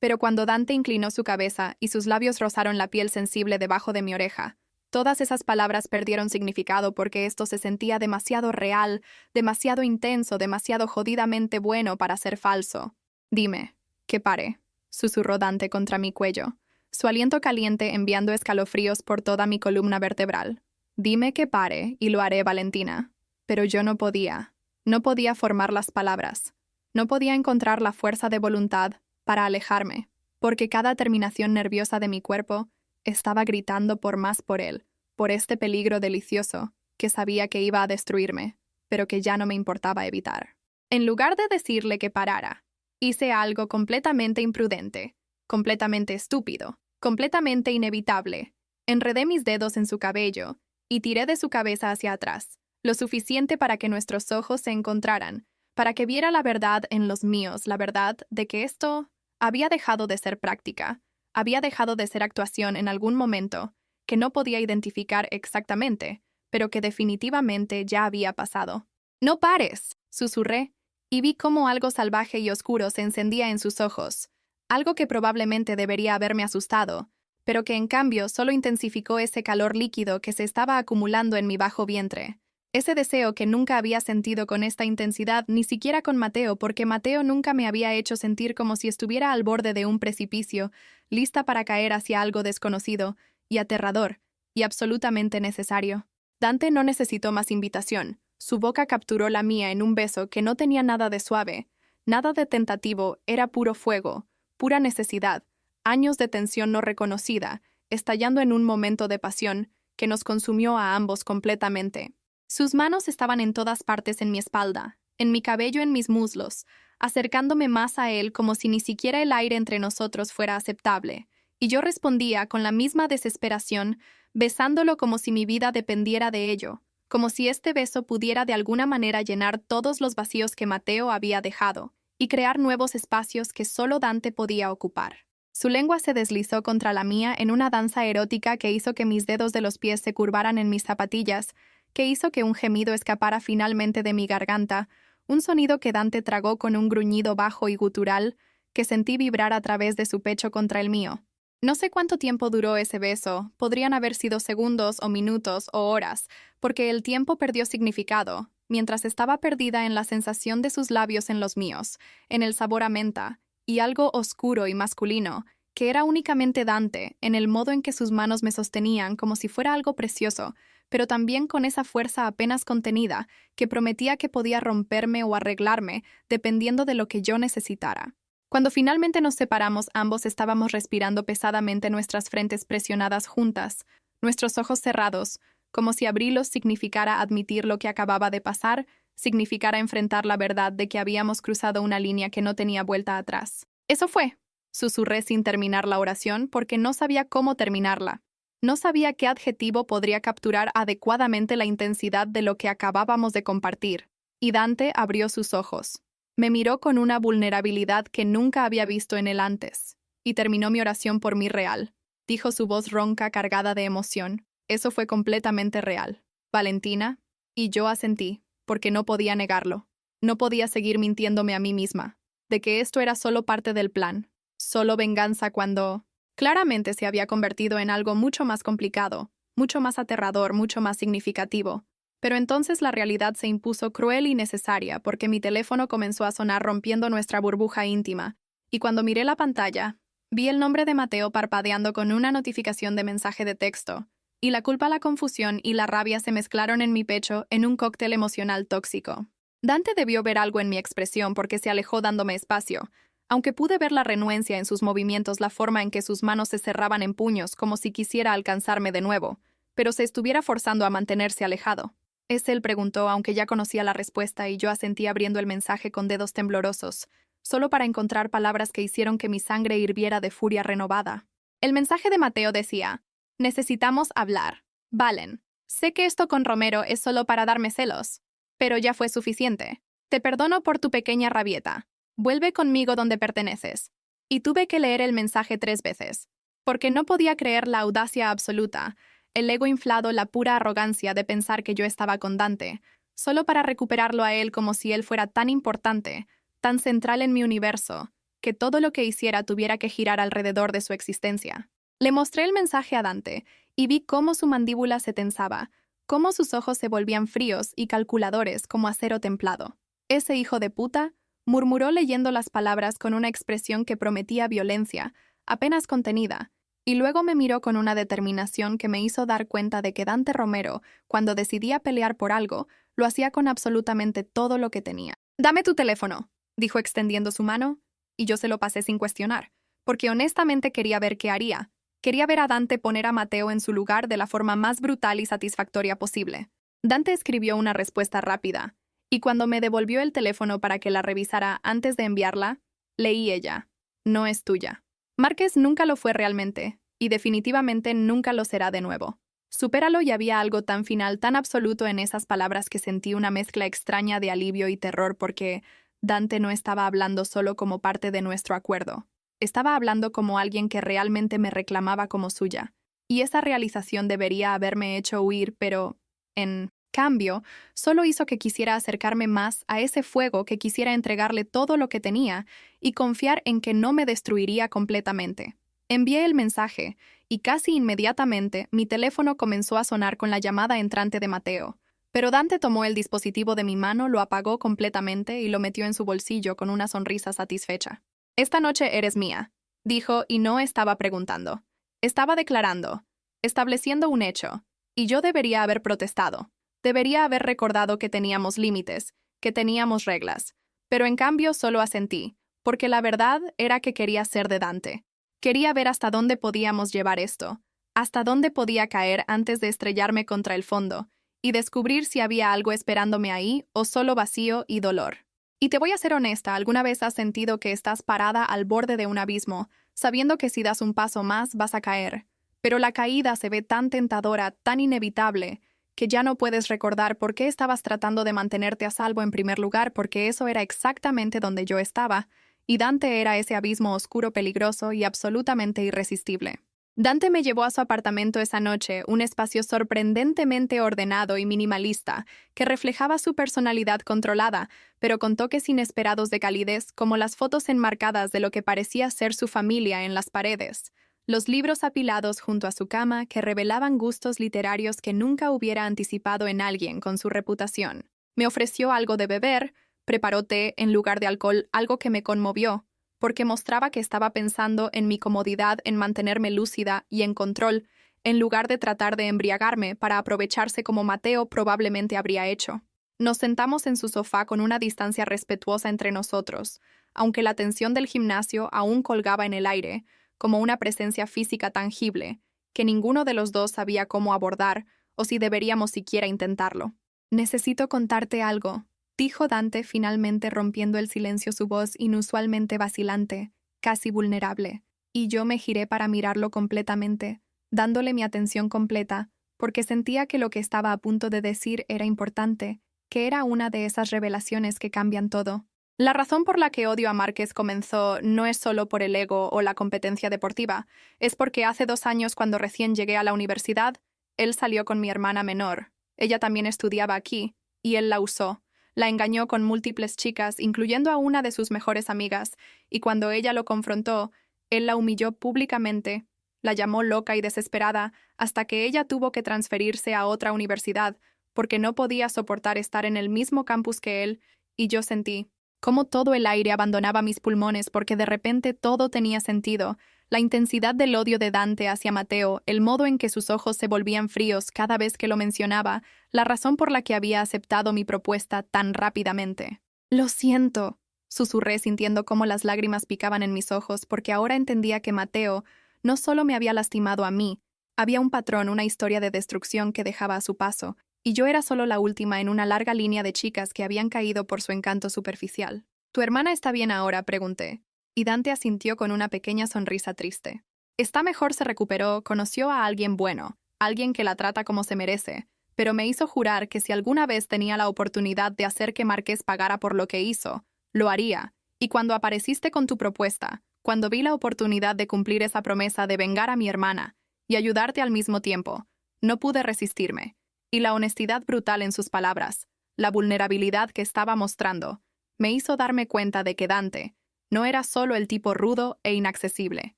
Pero cuando Dante inclinó su cabeza y sus labios rozaron la piel sensible debajo de mi oreja, todas esas palabras perdieron significado porque esto se sentía demasiado real, demasiado intenso, demasiado jodidamente bueno para ser falso. Dime, que pare, susurró Dante contra mi cuello, su aliento caliente enviando escalofríos por toda mi columna vertebral. Dime que pare y lo haré, Valentina. Pero yo no podía. No podía formar las palabras. No podía encontrar la fuerza de voluntad para alejarme, porque cada terminación nerviosa de mi cuerpo estaba gritando por más por él, por este peligro delicioso que sabía que iba a destruirme, pero que ya no me importaba evitar. En lugar de decirle que parara, hice algo completamente imprudente, completamente estúpido, completamente inevitable. Enredé mis dedos en su cabello y tiré de su cabeza hacia atrás, lo suficiente para que nuestros ojos se encontraran, para que viera la verdad en los míos, la verdad de que esto había dejado de ser práctica, había dejado de ser actuación en algún momento, que no podía identificar exactamente, pero que definitivamente ya había pasado. «¡No pares!», susurré, y vi cómo algo salvaje y oscuro se encendía en sus ojos, algo que probablemente debería haberme asustado, pero que en cambio solo intensificó ese calor líquido que se estaba acumulando en mi bajo vientre. Ese deseo que nunca había sentido con esta intensidad, ni siquiera con Mateo, porque Mateo nunca me había hecho sentir como si estuviera al borde de un precipicio, lista para caer hacia algo desconocido, y aterrador, y absolutamente necesario. Dante no necesitó más invitación. Su boca capturó la mía en un beso que no tenía nada de suave, nada de tentativo, era puro fuego, pura necesidad, años de tensión no reconocida, estallando en un momento de pasión que nos consumió a ambos completamente. Sus manos estaban en todas partes en mi espalda, en mi cabello, en mis muslos, acercándome más a él como si ni siquiera el aire entre nosotros fuera aceptable, y yo respondía con la misma desesperación, besándolo como si mi vida dependiera de ello, como si este beso pudiera de alguna manera llenar todos los vacíos que Mateo había dejado, y crear nuevos espacios que solo Dante podía ocupar. Su lengua se deslizó contra la mía en una danza erótica que hizo que mis dedos de los pies se curvaran en mis zapatillas, que hizo que un gemido escapara finalmente de mi garganta, un sonido que Dante tragó con un gruñido bajo y gutural que sentí vibrar a través de su pecho contra el mío. No sé cuánto tiempo duró ese beso, podrían haber sido segundos o minutos o horas, porque el tiempo perdió significado, mientras estaba perdida en la sensación de sus labios en los míos, en el sabor a menta, y algo oscuro y masculino, que era únicamente Dante, en el modo en que sus manos me sostenían como si fuera algo precioso, pero también con esa fuerza apenas contenida que prometía que podía romperme o arreglarme dependiendo de lo que yo necesitara. Cuando finalmente nos separamos, ambos estábamos respirando pesadamente, nuestras frentes presionadas juntas, nuestros ojos cerrados, como si abrirlos significara admitir lo que acababa de pasar, significara enfrentar la verdad de que habíamos cruzado una línea que no tenía vuelta atrás. «Eso fue», susurré sin terminar la oración porque no sabía cómo terminarla. No sabía qué adjetivo podría capturar adecuadamente la intensidad de lo que acabábamos de compartir. Y Dante abrió sus ojos. Me miró con una vulnerabilidad que nunca había visto en él antes. Y terminó mi oración por mí real. Dijo su voz ronca cargada de emoción. Eso fue completamente real. Valentina. Y yo asentí, porque no podía negarlo. No podía seguir mintiéndome a mí misma. De que esto era solo parte del plan. Solo venganza cuando claramente se había convertido en algo mucho más complicado, mucho más aterrador, mucho más significativo. Pero entonces la realidad se impuso cruel y necesaria porque mi teléfono comenzó a sonar rompiendo nuestra burbuja íntima, y cuando miré la pantalla, vi el nombre de Mateo parpadeando con una notificación de mensaje de texto, y la culpa, la confusión y la rabia se mezclaron en mi pecho en un cóctel emocional tóxico. Dante debió ver algo en mi expresión porque se alejó dándome espacio, aunque pude ver la renuencia en sus movimientos, la forma en que sus manos se cerraban en puños como si quisiera alcanzarme de nuevo, pero se estuviera forzando a mantenerse alejado. Él preguntó, aunque ya conocía la respuesta, y yo asentí abriendo el mensaje con dedos temblorosos, solo para encontrar palabras que hicieron que mi sangre hirviera de furia renovada. El mensaje de Mateo decía: «Necesitamos hablar. Valen, sé que esto con Romero es solo para darme celos, pero ya fue suficiente. Te perdono por tu pequeña rabieta. Vuelve conmigo donde perteneces. Y tuve que leer el mensaje 3 veces, porque no podía creer la audacia absoluta, el ego inflado, la pura arrogancia de pensar que yo estaba con Dante, solo para recuperarlo a él como si él fuera tan importante, tan central en mi universo, que todo lo que hiciera tuviera que girar alrededor de su existencia. Le mostré el mensaje a Dante, y vi cómo su mandíbula se tensaba, cómo sus ojos se volvían fríos y calculadores como acero templado. Ese hijo de puta, murmuró leyendo las palabras con una expresión que prometía violencia, apenas contenida, y luego me miró con una determinación que me hizo dar cuenta de que Dante Romero, cuando decidía pelear por algo, lo hacía con absolutamente todo lo que tenía. «Dame tu teléfono», dijo extendiendo su mano, y yo se lo pasé sin cuestionar, porque honestamente quería ver qué haría. Quería ver a Dante poner a Mateo en su lugar de la forma más brutal y satisfactoria posible. Dante escribió una respuesta rápida, y cuando me devolvió el teléfono para que la revisara antes de enviarla, leí ella: «No es tuya». Márquez nunca lo fue realmente, y definitivamente nunca lo será de nuevo. Supéralo, y había algo tan final, tan absoluto en esas palabras que sentí una mezcla extraña de alivio y terror porque Dante no estaba hablando solo como parte de nuestro acuerdo. Estaba hablando como alguien que realmente me reclamaba como suya. Y esa realización debería haberme hecho huir, pero, en cambio, solo hizo que quisiera acercarme más a ese fuego, que quisiera entregarle todo lo que tenía y confiar en que no me destruiría completamente. Envié el mensaje, y casi inmediatamente mi teléfono comenzó a sonar con la llamada entrante de Mateo. Pero Dante tomó el dispositivo de mi mano, lo apagó completamente y lo metió en su bolsillo con una sonrisa satisfecha. «Esta noche eres mía», dijo, y no estaba preguntando. Estaba declarando, estableciendo un hecho, y yo debería haber protestado. Debería haber recordado que teníamos límites, que teníamos reglas, pero en cambio solo asentí, porque la verdad era que quería ser de Dante. Quería ver hasta dónde podíamos llevar esto, hasta dónde podía caer antes de estrellarme contra el fondo, y descubrir si había algo esperándome ahí o solo vacío y dolor. Y te voy a ser honesta, ¿alguna vez has sentido que estás parada al borde de un abismo, sabiendo que si das un paso más vas a caer, pero la caída se ve tan tentadora, tan inevitable, que ya no puedes recordar por qué estabas tratando de mantenerte a salvo en primer lugar, porque eso era exactamente donde yo estaba, y Dante era ese abismo oscuro, peligroso y absolutamente irresistible? Dante me llevó a su apartamento esa noche, un espacio sorprendentemente ordenado y minimalista, que reflejaba su personalidad controlada, pero con toques inesperados de calidez, como las fotos enmarcadas de lo que parecía ser su familia en las paredes. Los libros apilados junto a su cama que revelaban gustos literarios que nunca hubiera anticipado en alguien con su reputación. Me ofreció algo de beber, preparó té en lugar de alcohol, algo que me conmovió, porque mostraba que estaba pensando en mi comodidad, en mantenerme lúcida y en control, en lugar de tratar de embriagarme para aprovecharse como Mateo probablemente habría hecho. Nos sentamos en su sofá con una distancia respetuosa entre nosotros, aunque la tensión del gimnasio aún colgaba en el aire, como una presencia física tangible, que ninguno de los dos sabía cómo abordar o si deberíamos siquiera intentarlo. «Necesito contarte algo», dijo Dante, finalmente rompiendo el silencio, su voz inusualmente vacilante, casi vulnerable, y yo me giré para mirarlo completamente, dándole mi atención completa, porque sentía que lo que estaba a punto de decir era importante, que era una de esas revelaciones que cambian todo. La razón por la que odio a Márquez comenzó no es solo por el ego o la competencia deportiva, es porque hace 2 años, cuando recién llegué a la universidad, él salió con mi hermana menor. Ella también estudiaba aquí, y él la usó. La engañó con múltiples chicas, incluyendo a una de sus mejores amigas, y cuando ella lo confrontó, él la humilló públicamente, la llamó loca y desesperada, hasta que ella tuvo que transferirse a otra universidad, porque no podía soportar estar en el mismo campus que él, y yo sentí cómo todo el aire abandonaba mis pulmones, porque de repente todo tenía sentido. La intensidad del odio de Dante hacia Mateo, el modo en que sus ojos se volvían fríos cada vez que lo mencionaba, la razón por la que había aceptado mi propuesta tan rápidamente. «Lo siento», susurré, sintiendo cómo las lágrimas picaban en mis ojos, porque ahora entendía que Mateo no solo me había lastimado a mí, había un patrón, una historia de destrucción que dejaba a su paso, y yo era solo la última en una larga línea de chicas que habían caído por su encanto superficial. «¿Tu hermana está bien ahora?», pregunté, y Dante asintió con una pequeña sonrisa triste. «Está mejor, se recuperó, conoció a alguien bueno, alguien que la trata como se merece, pero me hizo jurar que si alguna vez tenía la oportunidad de hacer que Marqués pagara por lo que hizo, lo haría. Y cuando apareciste con tu propuesta, cuando vi la oportunidad de cumplir esa promesa de vengar a mi hermana y ayudarte al mismo tiempo, no pude resistirme. Y la honestidad brutal en sus palabras, la vulnerabilidad que estaba mostrando, me hizo darme cuenta de que Dante no era solo el tipo rudo e inaccesible,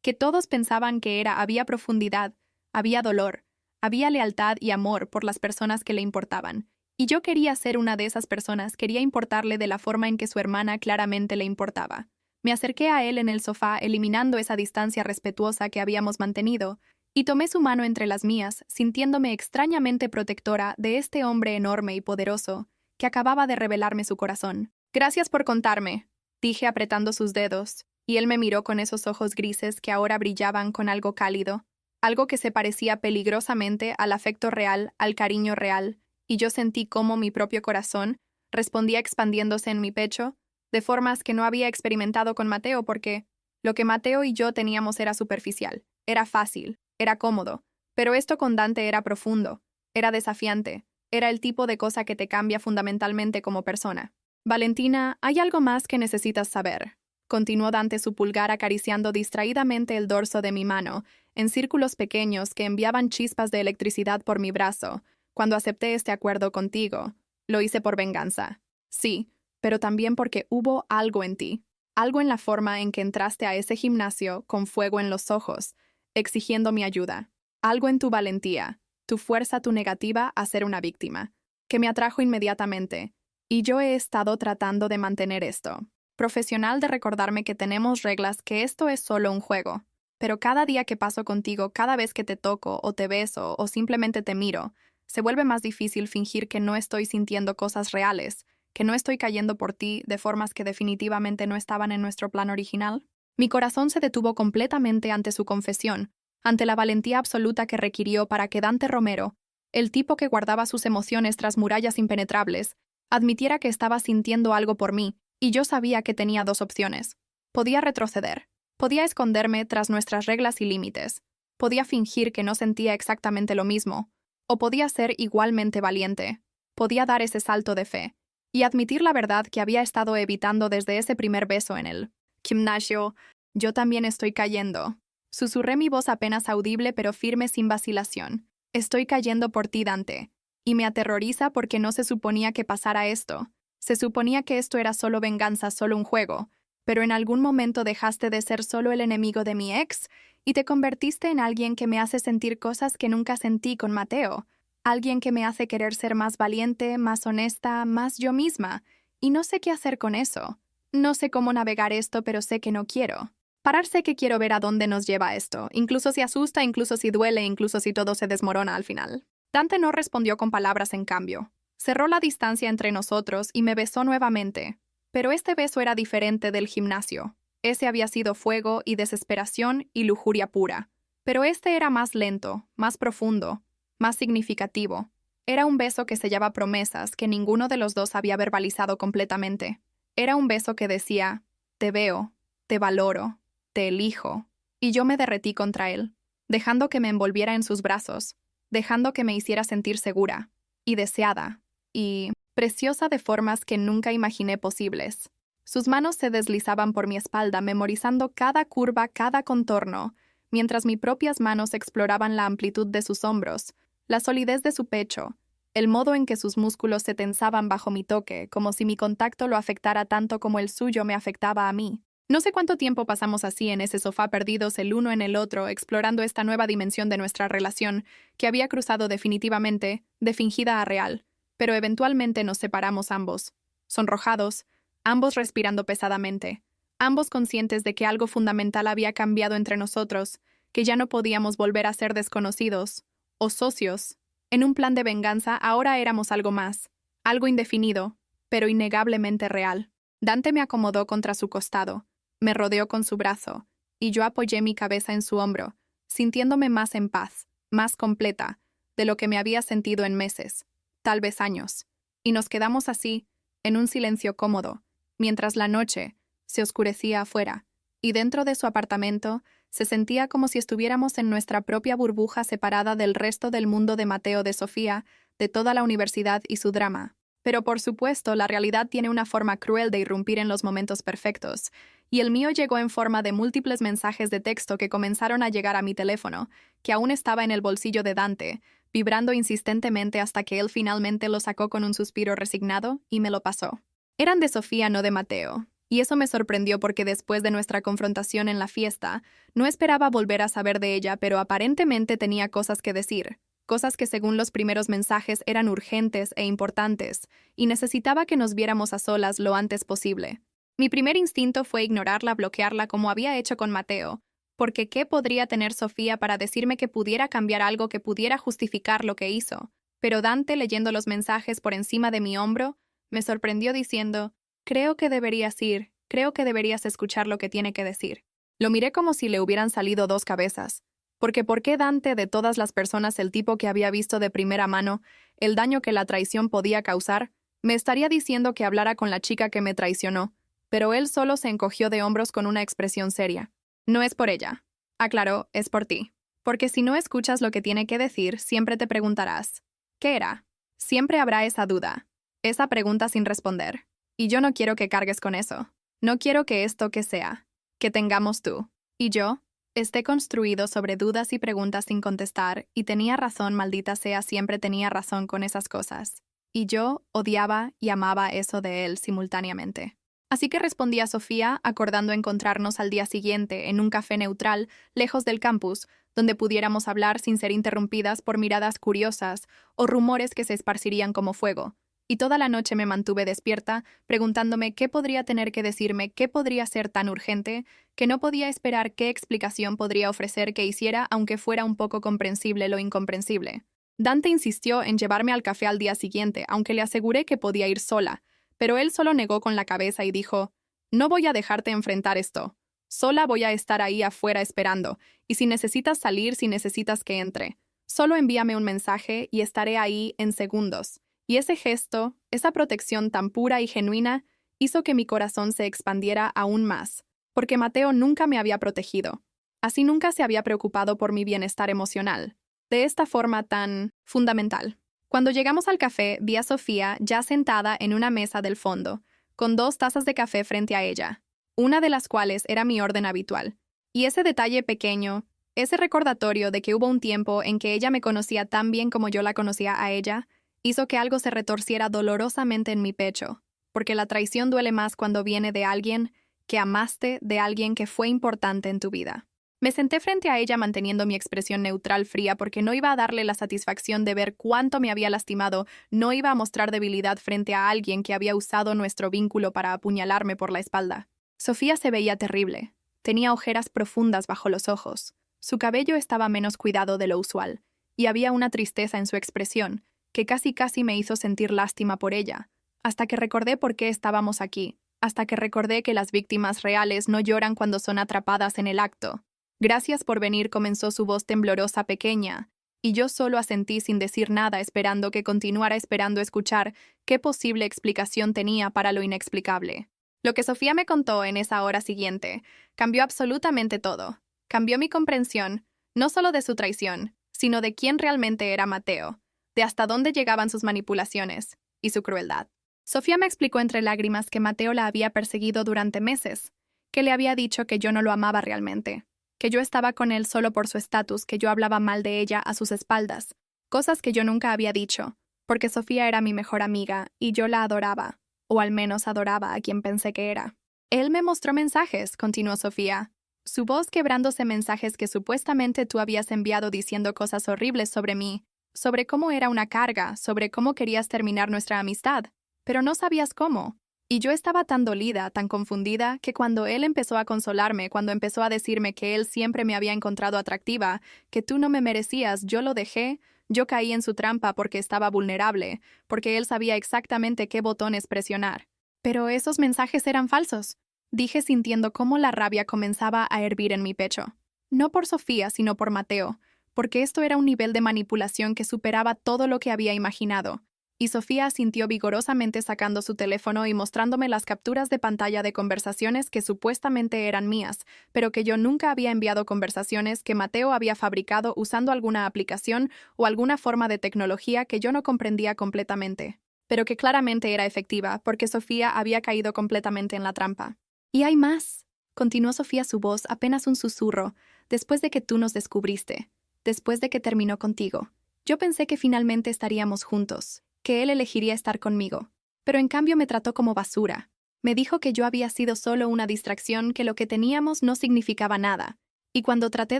que todos pensaban que había profundidad, había dolor, había lealtad y amor por las personas que le importaban. Y yo quería ser una de esas personas, quería importarle de la forma en que su hermana claramente le importaba. Me acerqué a él en el sofá, eliminando esa distancia respetuosa que habíamos mantenido, y tomé su mano entre las mías, sintiéndome extrañamente protectora de este hombre enorme y poderoso que acababa de revelarme su corazón. «Gracias por contarme», dije apretando sus dedos, y él me miró con esos ojos grises que ahora brillaban con algo cálido, algo que se parecía peligrosamente al afecto real, al cariño real, y yo sentí cómo mi propio corazón respondía expandiéndose en mi pecho, de formas que no había experimentado con Mateo porque lo que Mateo y yo teníamos era superficial, era fácil, era cómodo, pero esto con Dante era profundo, era desafiante, era el tipo de cosa que te cambia fundamentalmente como persona. «Valentina, hay algo más que necesitas saber», continuó Dante, su pulgar acariciando distraídamente el dorso de mi mano, en círculos pequeños que enviaban chispas de electricidad por mi brazo. «Cuando acepté este acuerdo contigo, lo hice por venganza. Sí, pero también porque hubo algo en ti, algo en la forma en que entraste a ese gimnasio con fuego en los ojos, exigiendo mi ayuda, algo en tu valentía, tu fuerza, tu negativa a ser una víctima, que me atrajo inmediatamente, y yo he estado tratando de mantener esto. Profesional de recordarme que tenemos reglas, que esto es solo un juego, pero cada día que paso contigo, cada vez que te toco o te beso o simplemente te miro, se vuelve más difícil fingir que no estoy sintiendo cosas reales, que no estoy cayendo por ti de formas que definitivamente no estaban en nuestro plan original. Mi corazón se detuvo completamente ante su confesión, ante la valentía absoluta que requirió para que Dante Romero, el tipo que guardaba sus emociones tras murallas impenetrables, admitiera que estaba sintiendo algo por mí, y yo sabía que tenía dos opciones. Podía retroceder, podía esconderme tras nuestras reglas y límites, podía fingir que no sentía exactamente lo mismo, o podía ser igualmente valiente, podía dar ese salto de fe y admitir la verdad que había estado evitando desde ese primer beso en el gimnasio. «Yo también estoy cayendo», susurré, mi voz apenas audible pero firme, sin vacilación. «Estoy cayendo por ti, Dante, y me aterroriza porque no se suponía que pasara esto. Se suponía que esto era solo venganza, solo un juego, pero en algún momento dejaste de ser solo el enemigo de mi ex y te convertiste en alguien que me hace sentir cosas que nunca sentí con Mateo, alguien que me hace querer ser más valiente, más honesta, más yo misma, y no sé qué hacer con eso. No sé cómo navegar esto, pero sé que no quiero. Parar, sé que quiero ver a dónde nos lleva esto, incluso si asusta, incluso si duele, incluso si todo se desmorona al final». Dante no respondió con palabras, en cambio. Cerró la distancia entre nosotros y me besó nuevamente. Pero este beso era diferente del gimnasio. Ese había sido fuego y desesperación y lujuria pura. Pero este era más lento, más profundo, más significativo. Era un beso que sellaba promesas que ninguno de los dos había verbalizado completamente. Era un beso que decía: «Te veo, te valoro, te elijo». Y yo me derretí contra él, dejando que me envolviera en sus brazos, dejando que me hiciera sentir segura, y deseada, y preciosa de formas que nunca imaginé posibles. Sus manos se deslizaban por mi espalda, memorizando cada curva, cada contorno, mientras mis propias manos exploraban la amplitud de sus hombros, la solidez de su pecho, el modo en que sus músculos se tensaban bajo mi toque, como si mi contacto lo afectara tanto como el suyo me afectaba a mí. No sé cuánto tiempo pasamos así en ese sofá, perdidos el uno en el otro, explorando esta nueva dimensión de nuestra relación, que había cruzado definitivamente de fingida a real, pero eventualmente nos separamos ambos, sonrojados, ambos respirando pesadamente, ambos conscientes de que algo fundamental había cambiado entre nosotros, que ya no podíamos volver a ser desconocidos o socios. En un plan de venganza ahora éramos algo más, algo indefinido, pero innegablemente real. Dante me acomodó contra su costado, me rodeó con su brazo, y yo apoyé mi cabeza en su hombro, sintiéndome más en paz, más completa, de lo que me había sentido en meses, tal vez años. Y nos quedamos así, en un silencio cómodo, mientras la noche se oscurecía afuera, y dentro de su apartamento se sentía como si estuviéramos en nuestra propia burbuja, separada del resto del mundo de Mateo, de Sofía, de toda la universidad y su drama. Pero por supuesto, la realidad tiene una forma cruel de irrumpir en los momentos perfectos, y el mío llegó en forma de múltiples mensajes de texto que comenzaron a llegar a mi teléfono, que aún estaba en el bolsillo de Dante, vibrando insistentemente hasta que él finalmente lo sacó con un suspiro resignado y me lo pasó. Eran de Sofía, no de Mateo, y eso me sorprendió porque después de nuestra confrontación en la fiesta, no esperaba volver a saber de ella, pero aparentemente tenía cosas que decir, cosas que según los primeros mensajes eran urgentes e importantes, y necesitaba que nos viéramos a solas lo antes posible. Mi primer instinto fue ignorarla, bloquearla como había hecho con Mateo, porque ¿qué podría tener Sofía para decirme que pudiera cambiar algo que pudiera justificar lo que hizo? Pero Dante, leyendo los mensajes por encima de mi hombro, me sorprendió diciendo, «Creo que deberías ir, creo que deberías escuchar lo que tiene que decir». Lo miré como si le hubieran salido dos cabezas. Porque ¿por qué Dante, de todas las personas, el tipo que había visto de primera mano el daño que la traición podía causar, me estaría diciendo que hablara con la chica que me traicionó? Pero él solo se encogió de hombros con una expresión seria. «No es por ella», aclaró, «es por ti. Porque si no escuchas lo que tiene que decir, siempre te preguntarás, ¿qué era?». Siempre habrá esa duda, esa pregunta sin responder. Y yo no quiero que cargues con eso. No quiero que esto que sea, que tengamos tú y yo, esté construido sobre dudas y preguntas sin contestar, y tenía razón, maldita sea, siempre tenía razón con esas cosas. Y yo odiaba y amaba eso de él simultáneamente. Así que respondí a Sofía, acordando encontrarnos al día siguiente en un café neutral, lejos del campus, donde pudiéramos hablar sin ser interrumpidas por miradas curiosas o rumores que se esparcirían como fuego. Y toda la noche me mantuve despierta, preguntándome qué podría tener que decirme, qué podría ser tan urgente, que no podía esperar qué explicación podría ofrecer que hiciera, aunque fuera un poco comprensible lo incomprensible. Dante insistió en llevarme al café al día siguiente, aunque le aseguré que podía ir sola, pero él solo negó con la cabeza y dijo, «No voy a dejarte enfrentar esto. Sola voy a estar ahí afuera esperando, y si necesitas salir, si necesitas que entre, solo envíame un mensaje y estaré ahí en segundos». Y ese gesto, esa protección tan pura y genuina, hizo que mi corazón se expandiera aún más, porque Mateo nunca me había protegido. Así nunca se había preocupado por mi bienestar emocional, de esta forma tan fundamental. Cuando llegamos al café, vi a Sofía ya sentada en una mesa del fondo, con 2 tazas de café frente a ella, una de las cuales era mi orden habitual. Y ese detalle pequeño, ese recordatorio de que hubo un tiempo en que ella me conocía tan bien como yo la conocía a ella, hizo que algo se retorciera dolorosamente en mi pecho, porque la traición duele más cuando viene de alguien que amaste, de alguien que fue importante en tu vida. Me senté frente a ella manteniendo mi expresión neutral fría porque no iba a darle la satisfacción de ver cuánto me había lastimado, no iba a mostrar debilidad frente a alguien que había usado nuestro vínculo para apuñalarme por la espalda. Sofía se veía terrible. Tenía ojeras profundas bajo los ojos. Su cabello estaba menos cuidado de lo usual, y había una tristeza en su expresión que casi me hizo sentir lástima por ella, hasta que recordé por qué estábamos aquí, hasta que recordé que las víctimas reales no lloran cuando son atrapadas en el acto. «Gracias por venir», comenzó su voz temblorosa pequeña, y yo solo asentí sin decir nada, esperando que continuara, esperando escuchar qué posible explicación tenía para lo inexplicable. Lo que Sofía me contó en esa hora siguiente cambió absolutamente todo. Cambió mi comprensión, no solo de su traición, sino de quién realmente era Mateo, de hasta dónde llegaban sus manipulaciones y su crueldad. Sofía me explicó entre lágrimas que Mateo la había perseguido durante meses, que le había dicho que yo no lo amaba realmente, que yo estaba con él solo por su estatus, que yo hablaba mal de ella a sus espaldas, cosas que yo nunca había dicho, porque Sofía era mi mejor amiga y yo la adoraba, o al menos adoraba a quien pensé que era. Él me mostró mensajes, continuó Sofía, su voz quebrándose, mensajes que supuestamente tú habías enviado diciendo cosas horribles sobre mí, sobre cómo era una carga, sobre cómo querías terminar nuestra amistad, pero no sabías cómo. Y yo estaba tan dolida, tan confundida, que cuando él empezó a consolarme, cuando empezó a decirme que él siempre me había encontrado atractiva, que tú no me merecías, yo lo dejé, yo caí en su trampa porque estaba vulnerable, porque él sabía exactamente qué botones presionar. Pero esos mensajes eran falsos, dije sintiendo cómo la rabia comenzaba a hervir en mi pecho. No por Sofía, sino por Mateo, porque esto era un nivel de manipulación que superaba todo lo que había imaginado. Y Sofía asintió vigorosamente sacando su teléfono y mostrándome las capturas de pantalla de conversaciones que supuestamente eran mías, pero que yo nunca había enviado, conversaciones que Mateo había fabricado usando alguna aplicación o alguna forma de tecnología que yo no comprendía completamente, pero que claramente era efectiva porque Sofía había caído completamente en la trampa. «Y hay más», continuó Sofía, su voz apenas un susurro, «después de que tú nos descubriste, después de que terminó contigo. Yo pensé que finalmente estaríamos juntos, que él elegiría estar conmigo, pero en cambio me trató como basura. Me dijo que yo había sido solo una distracción, que lo que teníamos no significaba nada. Y cuando traté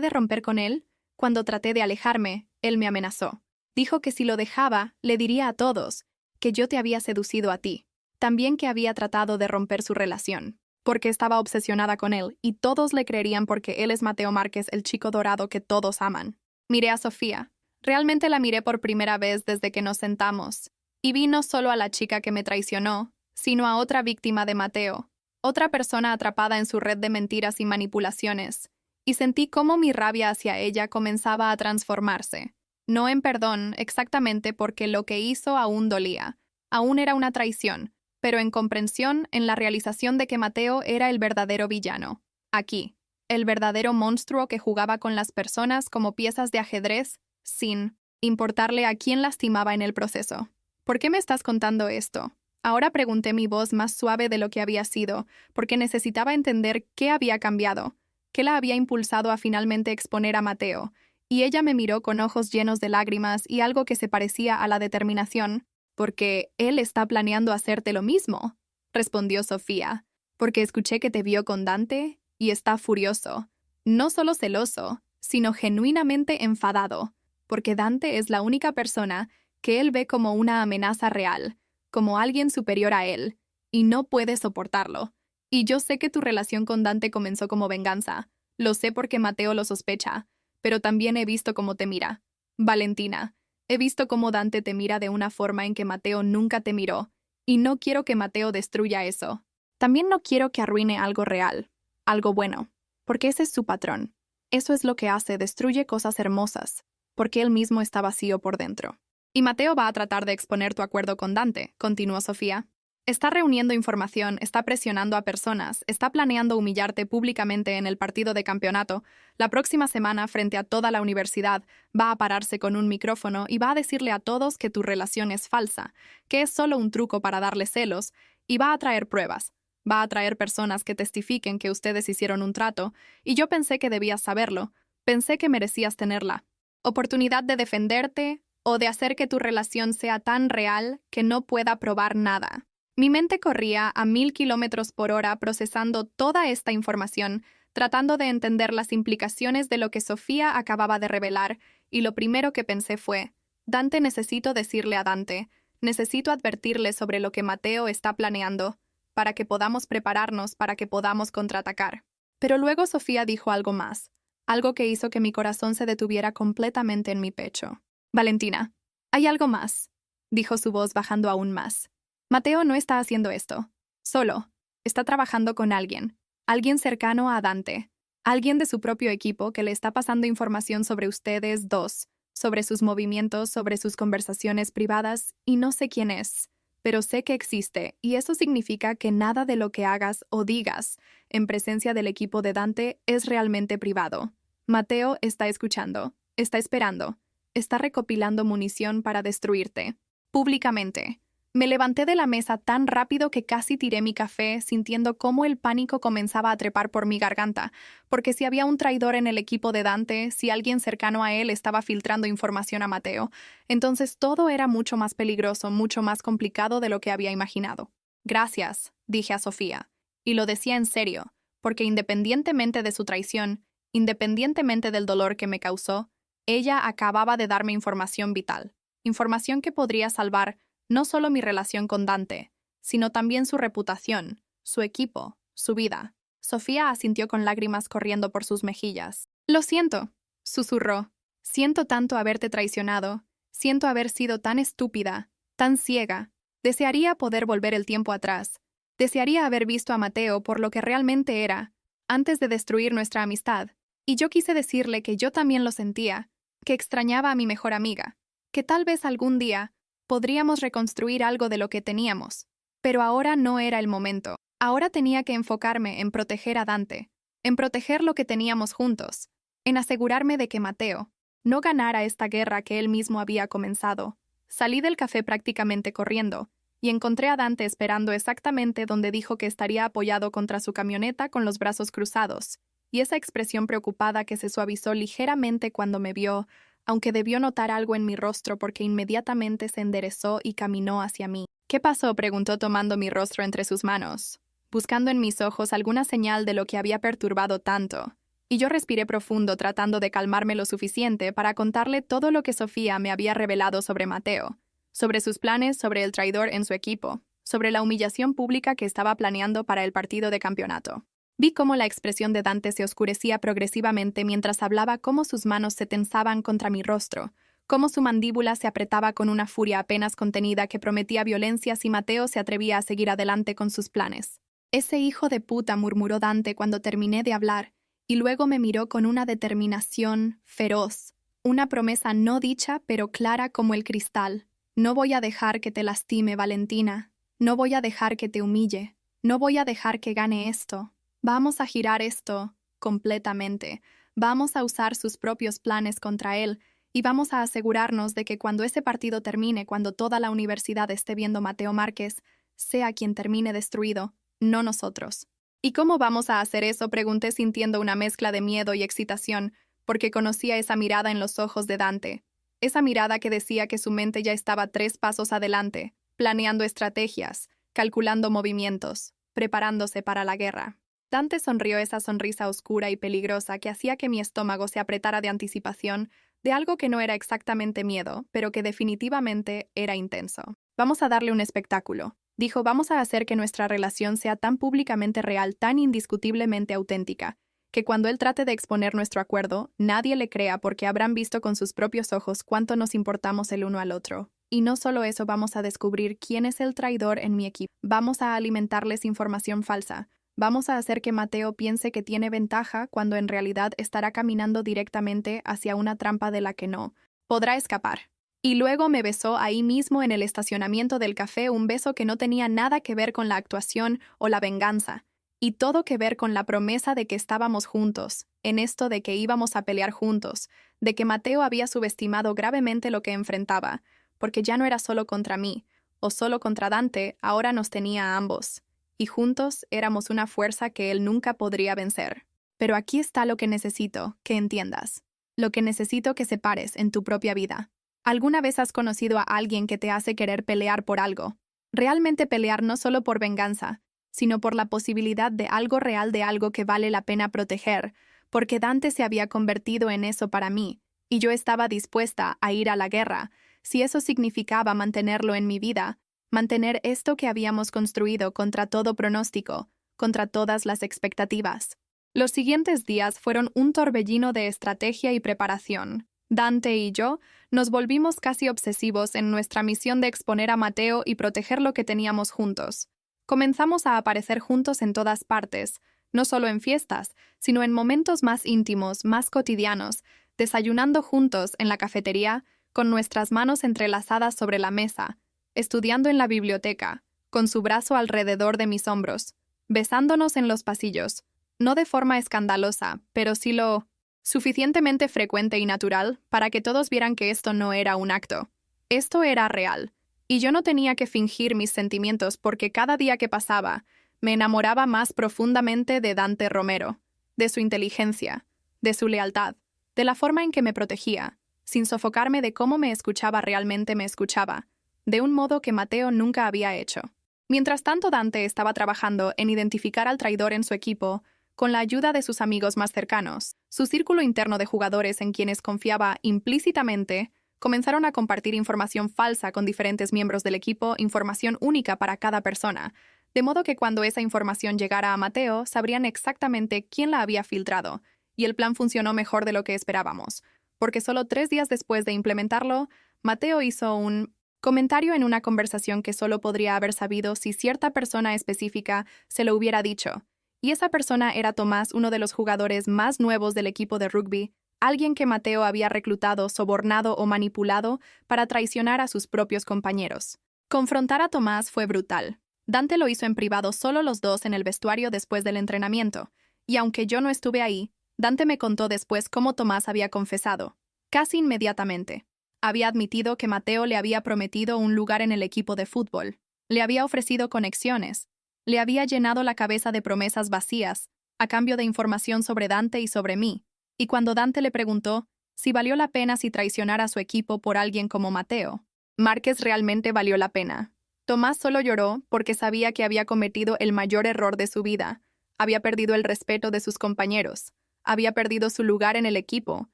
de romper con él, cuando traté de alejarme, él me amenazó. Dijo que si lo dejaba, le diría a todos que yo te había seducido a ti. También que había tratado de romper su relación, porque estaba obsesionada con él, y todos le creerían porque él es Mateo Márquez, el chico dorado que todos aman. Miré a Sofía. Realmente la miré por primera vez desde que nos sentamos, y vi no solo a la chica que me traicionó, sino a otra víctima de Mateo, otra persona atrapada en su red de mentiras y manipulaciones, y sentí cómo mi rabia hacia ella comenzaba a transformarse. No en perdón, exactamente, porque lo que hizo aún dolía, aún era una traición, pero en comprensión, en la realización de que Mateo era el verdadero villano. Aquí, el verdadero monstruo que jugaba con las personas como piezas de ajedrez, sin importarle a quién lastimaba en el proceso. «¿Por qué me estás contando esto?», ahora pregunté, mi voz más suave de lo que había sido, porque necesitaba entender qué había cambiado, qué la había impulsado a finalmente exponer a Mateo, y ella me miró con ojos llenos de lágrimas y algo que se parecía a la determinación. «Porque él está planeando hacerte lo mismo», respondió Sofía, «porque escuché que te vio con Dante y está furioso, no solo celoso, sino genuinamente enfadado, porque Dante es la única persona que él ve como una amenaza real, como alguien superior a él, y no puede soportarlo. Y yo sé que tu relación con Dante comenzó como venganza, lo sé porque Mateo lo sospecha, pero también he visto cómo te mira. Valentina, he visto cómo Dante te mira de una forma en que Mateo nunca te miró, y no quiero que Mateo destruya eso. También no quiero que arruine algo real, algo bueno, porque ese es su patrón. Eso es lo que hace, destruye cosas hermosas, porque él mismo está vacío por dentro. Y Mateo va a tratar de exponer tu acuerdo con Dante», continuó Sofía. «Está reuniendo información, está presionando a personas, está planeando humillarte públicamente en el partido de campeonato. La próxima semana, frente a toda la universidad, va a pararse con un micrófono y va a decirle a todos que tu relación es falsa, que es solo un truco para darle celos, y va a traer pruebas. Va a traer personas que testifiquen que ustedes hicieron un trato, y yo pensé que debías saberlo, pensé que merecías tenerla. Oportunidad de defenderte o de hacer que tu relación sea tan real que no pueda probar nada». Mi mente corría a 1000 kilómetros por hora procesando toda esta información, tratando de entender las implicaciones de lo que Sofía acababa de revelar, y lo primero que pensé fue: Dante, necesito decirle a Dante, necesito advertirle sobre lo que Mateo está planeando, para que podamos prepararnos, para que podamos contraatacar. Pero luego Sofía dijo algo más, algo que hizo que mi corazón se detuviera completamente en mi pecho. «Valentina, hay algo más», dijo su voz bajando aún más. «Mateo no está haciendo esto solo, está trabajando con alguien, alguien cercano a Dante, alguien de su propio equipo que le está pasando información sobre ustedes dos, sobre sus movimientos, sobre sus conversaciones privadas, y no sé quién es, pero sé que existe, y eso significa que nada de lo que hagas o digas en presencia del equipo de Dante es realmente privado. Mateo está escuchando, está esperando, está recopilando munición para destruirte, públicamente». Me levanté de la mesa tan rápido que casi tiré mi café, sintiendo cómo el pánico comenzaba a trepar por mi garganta, porque si había un traidor en el equipo de Dante, si alguien cercano a él estaba filtrando información a Mateo, entonces todo era mucho más peligroso, mucho más complicado de lo que había imaginado. «Gracias», dije a Sofía, y lo decía en serio, porque independientemente de su traición, independientemente del dolor que me causó, ella acababa de darme información vital, información que podría salvar no solo mi relación con Dante, sino también su reputación, su equipo, su vida. Sofía asintió con lágrimas corriendo por sus mejillas. «Lo siento», susurró. «Siento tanto haberte traicionado. Siento haber sido tan estúpida, tan ciega. Desearía poder volver el tiempo atrás. Desearía haber visto a Mateo por lo que realmente era, antes de destruir nuestra amistad. Y yo quise decirle que yo también lo sentía, que extrañaba a mi mejor amiga, que tal vez algún día podríamos reconstruir algo de lo que teníamos. Pero ahora no era el momento. Ahora tenía que enfocarme en proteger a Dante, en proteger lo que teníamos juntos, en asegurarme de que Matteo no ganara esta guerra que él mismo había comenzado. Salí del café prácticamente corriendo, y encontré a Dante esperando exactamente donde dijo que estaría apoyado contra su camioneta con los brazos cruzados, y esa expresión preocupada que se suavizó ligeramente cuando me vio, aunque debió notar algo en mi rostro porque inmediatamente se enderezó y caminó hacia mí. «¿Qué pasó?», preguntó tomando mi rostro entre sus manos, buscando en mis ojos alguna señal de lo que había perturbado tanto. Y yo respiré profundo tratando de calmarme lo suficiente para contarle todo lo que Sofía me había revelado sobre Matteo, sobre sus planes, sobre el traidor en su equipo, sobre la humillación pública que estaba planeando para el partido de campeonato. Vi cómo la expresión de Dante se oscurecía progresivamente mientras hablaba, cómo sus manos se tensaban contra mi rostro, cómo su mandíbula se apretaba con una furia apenas contenida que prometía violencia si Matteo se atrevía a seguir adelante con sus planes. «Ese hijo de puta», murmuró Dante cuando terminé de hablar, y luego me miró con una determinación feroz, una promesa no dicha pero clara como el cristal. «No voy a dejar que te lastime, Valentina. No voy a dejar que te humille. No voy a dejar que gane esto. Vamos a girar esto completamente. Vamos a usar sus propios planes contra él y vamos a asegurarnos de que cuando ese partido termine, cuando toda la universidad esté viendo a Matteo Márquez, sea quien termine destruido, no nosotros». «¿Y cómo vamos a hacer eso?», pregunté sintiendo una mezcla de miedo y excitación, porque conocía esa mirada en los ojos de Dante. Esa mirada que decía que su mente ya estaba 3 pasos adelante, planeando estrategias, calculando movimientos, preparándose para la guerra. Dante sonrió esa sonrisa oscura y peligrosa que hacía que mi estómago se apretara de anticipación de algo que no era exactamente miedo, pero que definitivamente era intenso. «Vamos a darle un espectáculo», dijo. «Vamos a hacer que nuestra relación sea tan públicamente real, tan indiscutiblemente auténtica, que cuando él trate de exponer nuestro acuerdo, nadie le crea porque habrán visto con sus propios ojos cuánto nos importamos el uno al otro. Y no solo eso, vamos a descubrir quién es el traidor en mi equipo. Vamos a alimentarles información falsa. Vamos a hacer que Matteo piense que tiene ventaja cuando en realidad estará caminando directamente hacia una trampa de la que no podrá escapar». Y luego me besó ahí mismo en el estacionamiento del café, un beso que no tenía nada que ver con la actuación o la venganza, y todo que ver con la promesa de que estábamos juntos, en esto de que íbamos a pelear juntos, de que Matteo había subestimado gravemente lo que enfrentaba, porque ya no era solo contra mí, o solo contra Dante, ahora nos tenía a ambos, y juntos éramos una fuerza que él nunca podría vencer. Pero aquí está lo que necesito que entiendas, lo que necesito que separes en tu propia vida. ¿Alguna vez has conocido a alguien que te hace querer pelear por algo? Realmente pelear no solo por venganza, sino por la posibilidad de algo real, de algo que vale la pena proteger, porque Dante se había convertido en eso para mí, y yo estaba dispuesta a ir a la guerra, si eso significaba mantenerlo en mi vida, mantener esto que habíamos construido contra todo pronóstico, contra todas las expectativas. Los siguientes días fueron un torbellino de estrategia y preparación. Dante y yo nos volvimos casi obsesivos en nuestra misión de exponer a Matteo y proteger lo que teníamos juntos. Comenzamos a aparecer juntos en todas partes, no solo en fiestas, sino en momentos más íntimos, más cotidianos, desayunando juntos en la cafetería, con nuestras manos entrelazadas sobre la mesa, estudiando en la biblioteca, con su brazo alrededor de mis hombros, besándonos en los pasillos, no de forma escandalosa, pero sí lo suficientemente frecuente y natural para que todos vieran que esto no era un acto. Esto era real, y yo no tenía que fingir mis sentimientos porque cada día que pasaba me enamoraba más profundamente de Dante Romero, de su inteligencia, de su lealtad, de la forma en que me protegía, sin sofocarme, de cómo me escuchaba, realmente me escuchaba, de un modo que Matteo nunca había hecho. Mientras tanto, Dante estaba trabajando en identificar al traidor en su equipo, con la ayuda de sus amigos más cercanos. Su círculo interno de jugadores en quienes confiaba implícitamente comenzaron a compartir información falsa con diferentes miembros del equipo, información única para cada persona, de modo que cuando esa información llegara a Matteo, sabrían exactamente quién la había filtrado, y el plan funcionó mejor de lo que esperábamos, porque solo 3 días después de implementarlo, Matteo hizo un comentario en una conversación que solo podría haber sabido si cierta persona específica se lo hubiera dicho. Y esa persona era Tomás, uno de los jugadores más nuevos del equipo de rugby. alguien que Mateo había reclutado, sobornado o manipulado para traicionar a sus propios compañeros. Confrontar a Tomás fue brutal. Dante lo hizo en privado solo los dos en el vestuario después del entrenamiento, y aunque yo no estuve ahí, Dante me contó después cómo Tomás había confesado. Casi inmediatamente. Había admitido que Mateo le había prometido un lugar en el equipo de fútbol. Le había ofrecido conexiones. Le había llenado la cabeza de promesas vacías, a cambio de información sobre Dante y sobre mí. Y cuando Dante le preguntó si valió la pena si traicionara a su equipo por alguien como Mateo, Márquez realmente valió la pena. Tomás solo lloró porque sabía que había cometido el mayor error de su vida. Había perdido el respeto de sus compañeros. Había perdido su lugar en el equipo.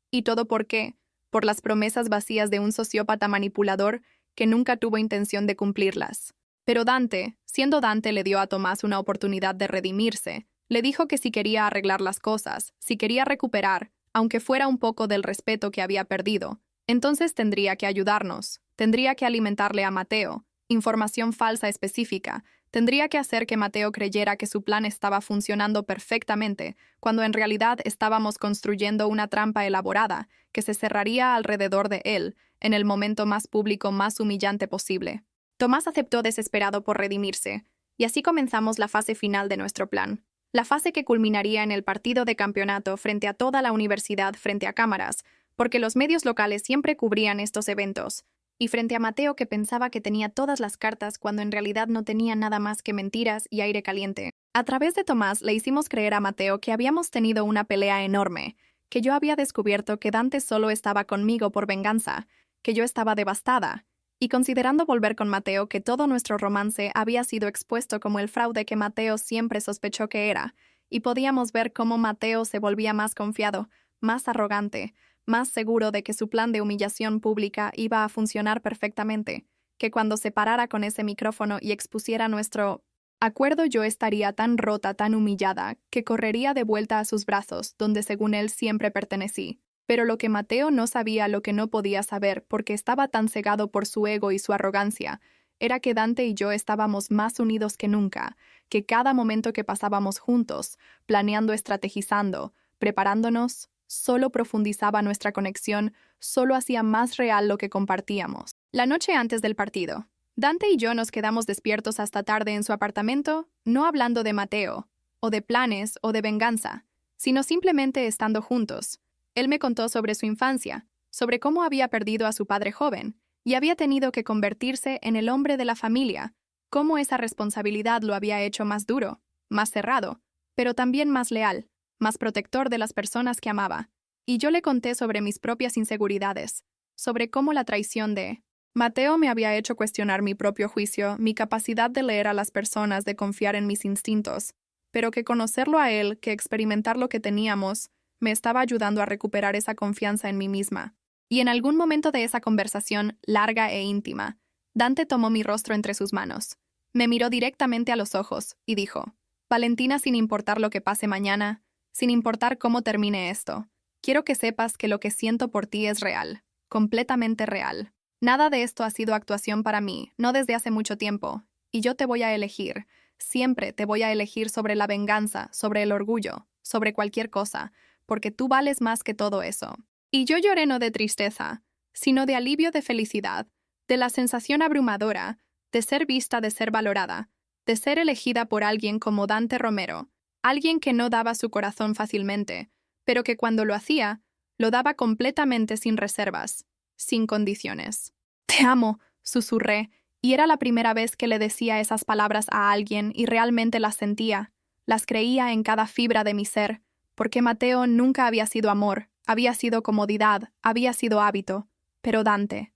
¿Y todo por qué? Por las promesas vacías de un sociópata manipulador que nunca tuvo intención de cumplirlas. Pero Dante, siendo Dante, le dio a Tomás una oportunidad de redimirse. Le dijo que si quería arreglar las cosas, si quería recuperar, aunque fuera un poco del respeto que había perdido, entonces tendría que ayudarnos, tendría que alimentarle a Mateo, información falsa específica, tendría que hacer que Mateo creyera que su plan estaba funcionando perfectamente, cuando en realidad estábamos construyendo una trampa elaborada que se cerraría alrededor de él, en el momento más público, más humillante posible. Tomás aceptó desesperado por redimirse, y así comenzamos la fase final de nuestro plan. La fase que culminaría en el partido de campeonato frente a toda la universidad frente a cámaras, porque los medios locales siempre cubrían estos eventos, y frente a Mateo que pensaba que tenía todas las cartas cuando en realidad no tenía nada más que mentiras y aire caliente. A través de Tomás le hicimos creer a Mateo que habíamos tenido una pelea enorme, que yo había descubierto que Dante solo estaba conmigo por venganza, que yo estaba devastada, y considerando volver con Mateo que todo nuestro romance había sido expuesto como el fraude que Mateo siempre sospechó que era, y podíamos ver cómo Mateo se volvía más confiado, más arrogante, más seguro de que su plan de humillación pública iba a funcionar perfectamente, que cuando se parara con ese micrófono y expusiera nuestro acuerdo yo estaría tan rota, tan humillada, que correría de vuelta a sus brazos, donde según él siempre pertenecí. Pero lo que Mateo no sabía, lo que no podía saber, porque estaba tan cegado por su ego y su arrogancia, era que Dante y yo estábamos más unidos que nunca, que cada momento que pasábamos juntos, planeando, estrategizando, preparándonos, solo profundizaba nuestra conexión, solo hacía más real lo que compartíamos. La noche antes del partido, Dante y yo nos quedamos despiertos hasta tarde en su apartamento, no hablando de Mateo, o de planes, o de venganza, sino simplemente estando juntos. Él me contó sobre su infancia, sobre cómo había perdido a su padre joven, y había tenido que convertirse en el hombre de la familia, cómo esa responsabilidad lo había hecho más duro, más cerrado, pero también más leal, más protector de las personas que amaba. Y yo le conté sobre mis propias inseguridades, sobre cómo la traición de Mateo me había hecho cuestionar mi propio juicio, mi capacidad de leer a las personas, de confiar en mis instintos, pero que conocerlo a él, que experimentar lo que teníamos, me estaba ayudando a recuperar esa confianza en mí misma. Y en algún momento de esa conversación, larga e íntima, Dante tomó mi rostro entre sus manos. Me miró directamente a los ojos y dijo: Valentina, sin importar lo que pase mañana, sin importar cómo termine esto, quiero que sepas que lo que siento por ti es real, completamente real. Nada de esto ha sido actuación para mí, no desde hace mucho tiempo, y yo te voy a elegir, siempre te voy a elegir sobre la venganza, sobre el orgullo, sobre cualquier cosa, porque tú vales más que todo eso. Y yo lloré no de tristeza, sino de alivio, de felicidad, de la sensación abrumadora, de ser vista, de ser valorada, de ser elegida por alguien como Dante Romero, alguien que no daba su corazón fácilmente, pero que cuando lo hacía, lo daba completamente sin reservas, sin condiciones. Te amo, susurré, y era la primera vez que le decía esas palabras a alguien y realmente las sentía, las creía en cada fibra de mi ser, porque Mateo nunca había sido amor, había sido comodidad, había sido hábito, pero Dante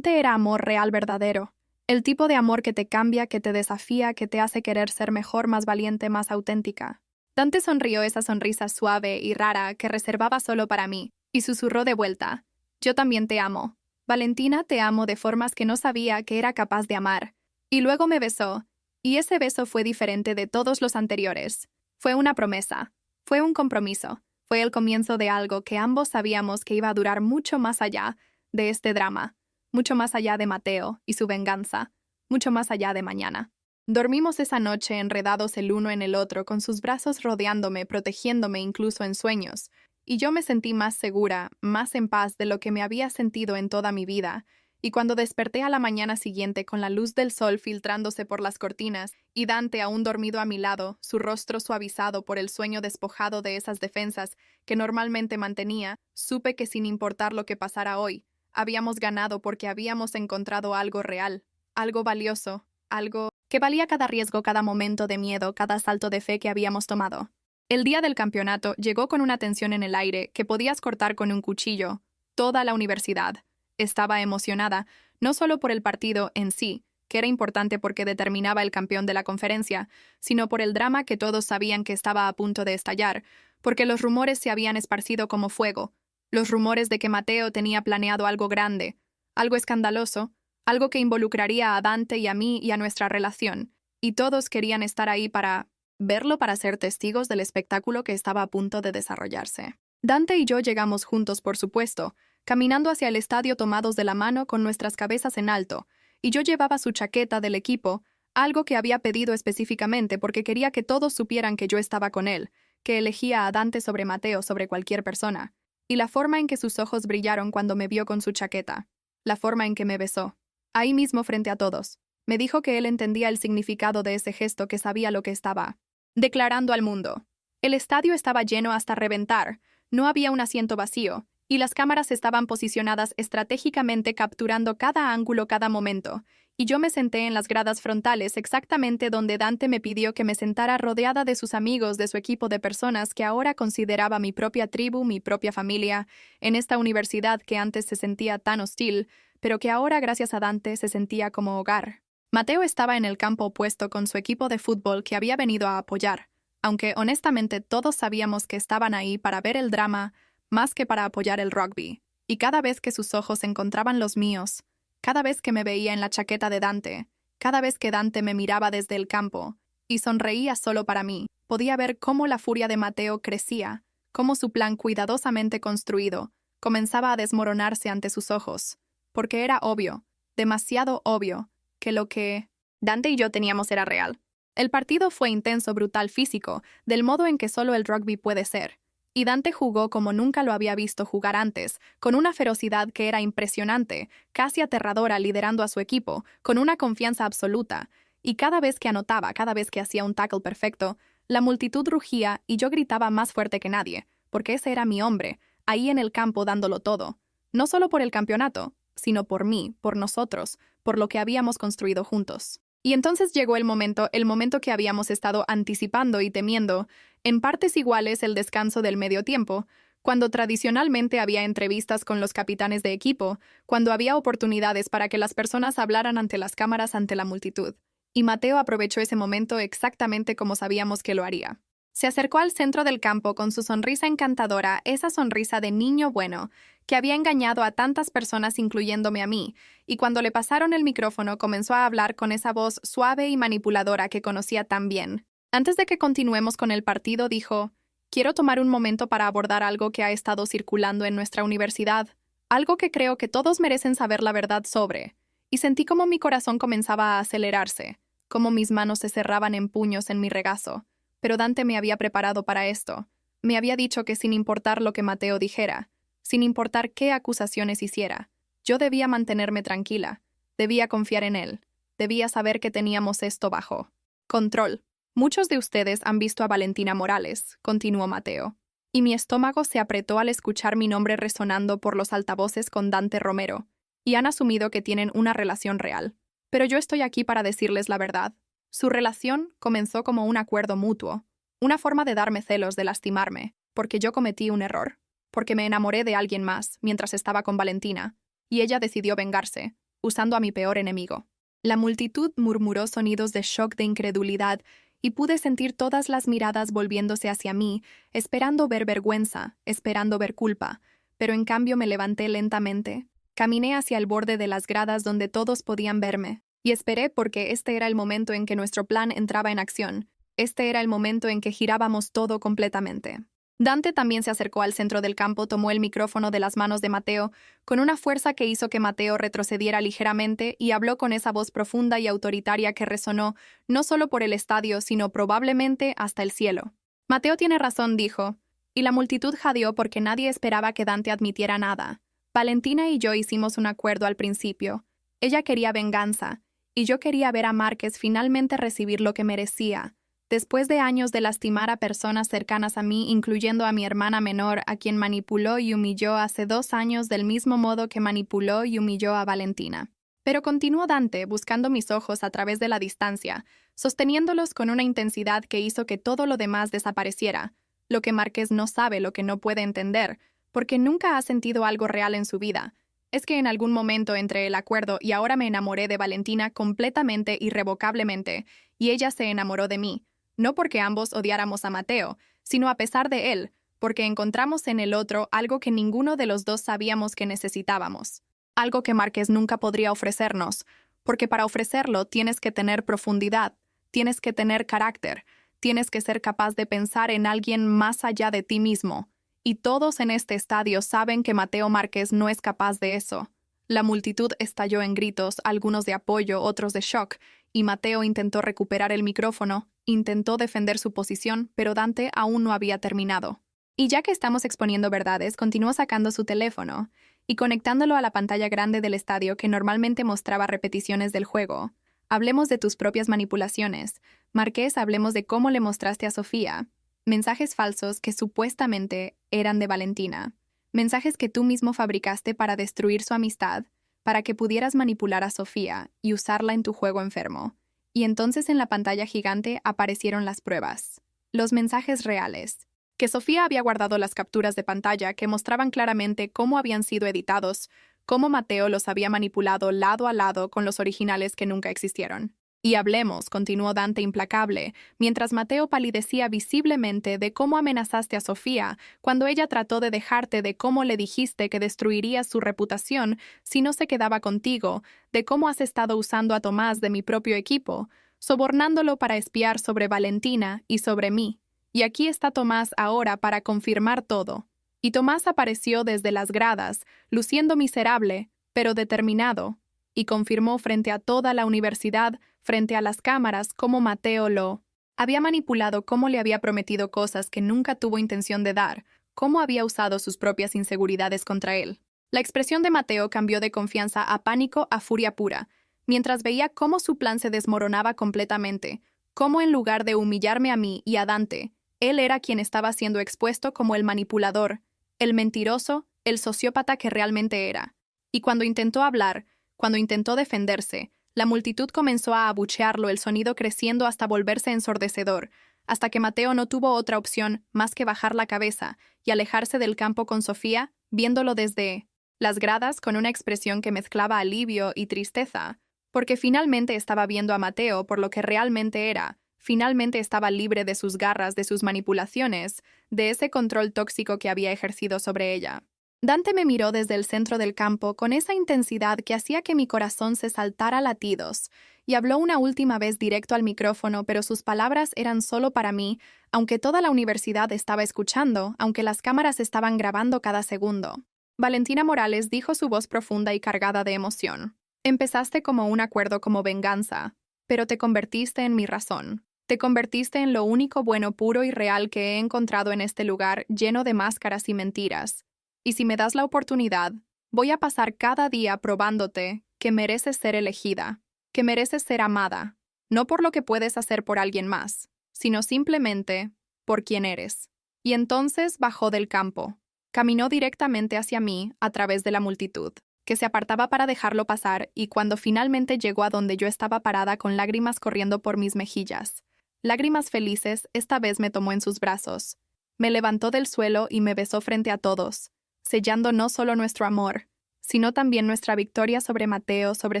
era amor real, verdadero, el tipo de amor que te cambia, que te desafía, que te hace querer ser mejor, más valiente, más auténtica. Dante sonrió esa sonrisa suave y rara que reservaba solo para mí, y susurró de vuelta: Yo también te amo. Valentina, te amo de formas que no sabía que era capaz de amar. Y luego me besó, y ese beso fue diferente de todos los anteriores. Fue una promesa, fue un compromiso, fue el comienzo de algo que ambos sabíamos que iba a durar mucho más allá de este drama, mucho más allá de Mateo y su venganza, mucho más allá de mañana. Dormimos esa noche enredados el uno en el otro, con sus brazos rodeándome, protegiéndome incluso en sueños, y yo me sentí más segura, más en paz de lo que me había sentido en toda mi vida. Y cuando desperté a la mañana siguiente con la luz del sol filtrándose por las cortinas y Dante aún dormido a mi lado, su rostro suavizado por el sueño despojado de esas defensas que normalmente mantenía, supe que sin importar lo que pasara hoy, habíamos ganado porque habíamos encontrado algo real, algo valioso, algo que valía cada riesgo, cada momento de miedo, cada salto de fe que habíamos tomado. El día del campeonato llegó con una tensión en el aire que podías cortar con un cuchillo. Toda la universidad estaba emocionada, no solo por el partido en sí, que era importante porque determinaba el campeón de la conferencia, sino por el drama que todos sabían que estaba a punto de estallar, porque los rumores se habían esparcido como fuego, los rumores de que Mateo tenía planeado algo grande, algo escandaloso, algo que involucraría a Dante y a mí y a nuestra relación, y todos querían estar ahí para verlo, para ser testigos del espectáculo que estaba a punto de desarrollarse. Dante y yo llegamos juntos, por supuesto, caminando hacia el estadio tomados de la mano con nuestras cabezas en alto, y yo llevaba su chaqueta del equipo, algo que había pedido específicamente porque quería que todos supieran que yo estaba con él, que elegía a Dante sobre Mateo, sobre cualquier persona, y la forma en que sus ojos brillaron cuando me vio con su chaqueta, la forma en que me besó, ahí mismo frente a todos. Me dijo que él entendía el significado de ese gesto, que sabía lo que estaba declarando al mundo. El estadio estaba lleno hasta reventar, no había un asiento vacío, y las cámaras estaban posicionadas estratégicamente capturando cada ángulo, cada momento, y yo me senté en las gradas frontales exactamente donde Dante me pidió que me sentara, rodeada de sus amigos, de su equipo de personas que ahora consideraba mi propia tribu, mi propia familia, en esta universidad que antes se sentía tan hostil, pero que ahora, gracias a Dante, se sentía como hogar. Mateo estaba en el campo opuesto con su equipo de fútbol que había venido a apoyar, aunque honestamente todos sabíamos que estaban ahí para ver el drama más que para apoyar el rugby, y cada vez que sus ojos encontraban los míos, cada vez que me veía en la chaqueta de Dante, cada vez que Dante me miraba desde el campo y sonreía solo para mí, podía ver cómo la furia de Mateo crecía, cómo su plan cuidadosamente construido comenzaba a desmoronarse ante sus ojos, porque era obvio, demasiado obvio, que lo que Dante y yo teníamos era real. El partido fue intenso, brutal, físico, del modo en que solo el rugby puede ser. Y Dante jugó como nunca lo había visto jugar antes, con una ferocidad que era impresionante, casi aterradora, liderando a su equipo, con una confianza absoluta. Y cada vez que anotaba, cada vez que hacía un tackle perfecto, la multitud rugía y yo gritaba más fuerte que nadie, porque ese era mi hombre, ahí en el campo dándolo todo. No solo por el campeonato, sino por mí, por nosotros, por lo que habíamos construido juntos. Y entonces llegó el momento que habíamos estado anticipando y temiendo, en partes iguales el descanso del medio tiempo, cuando tradicionalmente había entrevistas con los capitanes de equipo, cuando había oportunidades para que las personas hablaran ante las cámaras, ante la multitud. Y Mateo aprovechó ese momento exactamente como sabíamos que lo haría. Se acercó al centro del campo con su sonrisa encantadora, esa sonrisa de niño bueno, que había engañado a tantas personas incluyéndome a mí, y cuando le pasaron el micrófono comenzó a hablar con esa voz suave y manipuladora que conocía tan bien. Antes de que continuemos con el partido, dijo: «Quiero tomar un momento para abordar algo que ha estado circulando en nuestra universidad, algo que creo que todos merecen saber la verdad sobre». Y sentí como mi corazón comenzaba a acelerarse, como mis manos se cerraban en puños en mi regazo. Pero Dante me había preparado para esto. Me había dicho que sin importar lo que Mateo dijera, sin importar qué acusaciones hiciera, yo debía mantenerme tranquila, debía confiar en él, debía saber que teníamos esto bajo control. Muchos de ustedes han visto a Valentina Morales, continuó Mateo, y mi estómago se apretó al escuchar mi nombre resonando por los altavoces con Dante Romero, y han asumido que tienen una relación real. Pero yo estoy aquí para decirles la verdad. Su relación comenzó como un acuerdo mutuo, una forma de darme celos, de lastimarme, porque yo cometí un error, porque me enamoré de alguien más mientras estaba con Valentina, y ella decidió vengarse, usando a mi peor enemigo. La multitud murmuró sonidos de shock, de incredulidad, y pude sentir todas las miradas volviéndose hacia mí, esperando ver vergüenza, esperando ver culpa, pero en cambio me levanté lentamente, caminé hacia el borde de las gradas donde todos podían verme, y esperé porque este era el momento en que nuestro plan entraba en acción, este era el momento en que girábamos todo completamente. Dante también se acercó al centro del campo, tomó el micrófono de las manos de Mateo, con una fuerza que hizo que Mateo retrocediera ligeramente y habló con esa voz profunda y autoritaria que resonó no solo por el estadio, sino probablemente hasta el cielo. Mateo tiene razón, dijo. y la multitud jadeó porque nadie esperaba que Dante admitiera nada. Valentina y yo hicimos un acuerdo al principio. Ella quería venganza, y yo quería ver a Márquez finalmente recibir lo que merecía. Después de años de lastimar a personas cercanas a mí, incluyendo a mi hermana menor, a quien manipuló y humilló hace 2 años del mismo modo que manipuló y humilló a Valentina. Pero continuó Dante, buscando mis ojos a través de la distancia, sosteniéndolos con una intensidad que hizo que todo lo demás desapareciera. Lo que Márquez no sabe, lo que no puede entender, porque nunca ha sentido algo real en su vida, es que en algún momento entre el acuerdo y ahora me enamoré de Valentina completamente, irrevocablemente, y ella se enamoró de mí, no porque ambos odiáramos a Mateo, sino a pesar de él, porque encontramos en el otro algo que ninguno de los dos sabíamos que necesitábamos. Algo que Márquez nunca podría ofrecernos, porque para ofrecerlo tienes que tener profundidad, tienes que tener carácter, tienes que ser capaz de pensar en alguien más allá de ti mismo. Y todos en este estadio saben que Mateo Márquez no es capaz de eso. La multitud estalló en gritos, algunos de apoyo, otros de shock, y Mateo intentó recuperar el micrófono, intentó defender su posición, pero Dante aún no había terminado. Y ya que estamos exponiendo verdades, continuó sacando su teléfono y conectándolo a la pantalla grande del estadio que normalmente mostraba repeticiones del juego. Hablemos de tus propias manipulaciones. Márquez, hablemos de cómo le mostraste a Sofía. Mensajes falsos que supuestamente eran de Valentina. Mensajes que tú mismo fabricaste para destruir su amistad, para que pudieras manipular a Sofía y usarla en tu juego enfermo. Y entonces en la pantalla gigante aparecieron las pruebas. Los mensajes reales. Que Sofía había guardado las capturas de pantalla que mostraban claramente cómo habían sido editados, cómo Mateo los había manipulado lado a lado con los originales que nunca existieron. Y hablemos, continuó Dante implacable, mientras Mateo palidecía visiblemente, de cómo amenazaste a Sofía cuando ella trató de dejarte, de cómo le dijiste que destruirías su reputación si no se quedaba contigo, de cómo has estado usando a Tomás de mi propio equipo, sobornándolo para espiar sobre Valentina y sobre mí. Y aquí está Tomás ahora para confirmar todo. Y Tomás apareció desde las gradas, luciendo miserable, pero determinado, y confirmó frente a toda la universidad, frente a las cámaras, cómo Mateo lo había manipulado, cómo le había prometido cosas que nunca tuvo intención de dar, cómo había usado sus propias inseguridades contra él. La expresión de Mateo cambió de confianza a pánico a furia pura, mientras veía cómo su plan se desmoronaba completamente, cómo en lugar de humillarme a mí y a Dante, él era quien estaba siendo expuesto como el manipulador, el mentiroso, el sociópata que realmente era. Y cuando intentó hablar, cuando intentó defenderse, la multitud comenzó a abuchearlo, el sonido creciendo hasta volverse ensordecedor, hasta que Mateo no tuvo otra opción más que bajar la cabeza y alejarse del campo con Sofía, viéndolo desde las gradas con una expresión que mezclaba alivio y tristeza, porque finalmente estaba viendo a Mateo por lo que realmente era, finalmente estaba libre de sus garras, de sus manipulaciones, de ese control tóxico que había ejercido sobre ella. Dante me miró desde el centro del campo con esa intensidad que hacía que mi corazón se saltara a latidos, y habló una última vez directo al micrófono, pero sus palabras eran solo para mí, aunque toda la universidad estaba escuchando, aunque las cámaras estaban grabando cada segundo. Valentina Morales dijo su voz profunda y cargada de emoción. Empezaste como un acuerdo, como venganza, pero te convertiste en mi razón. Te convertiste en lo único bueno, puro y real que he encontrado en este lugar lleno de máscaras y mentiras. Y si me das la oportunidad, voy a pasar cada día probándote que mereces ser elegida, que mereces ser amada, no por lo que puedes hacer por alguien más, sino simplemente por quien eres. Y entonces bajó del campo, caminó directamente hacia mí a través de la multitud, que se apartaba para dejarlo pasar, y cuando finalmente llegó a donde yo estaba parada con lágrimas corriendo por mis mejillas, lágrimas felices, esta vez me tomó en sus brazos, me levantó del suelo y me besó frente a todos, sellando no solo nuestro amor, sino también nuestra victoria sobre Mateo, sobre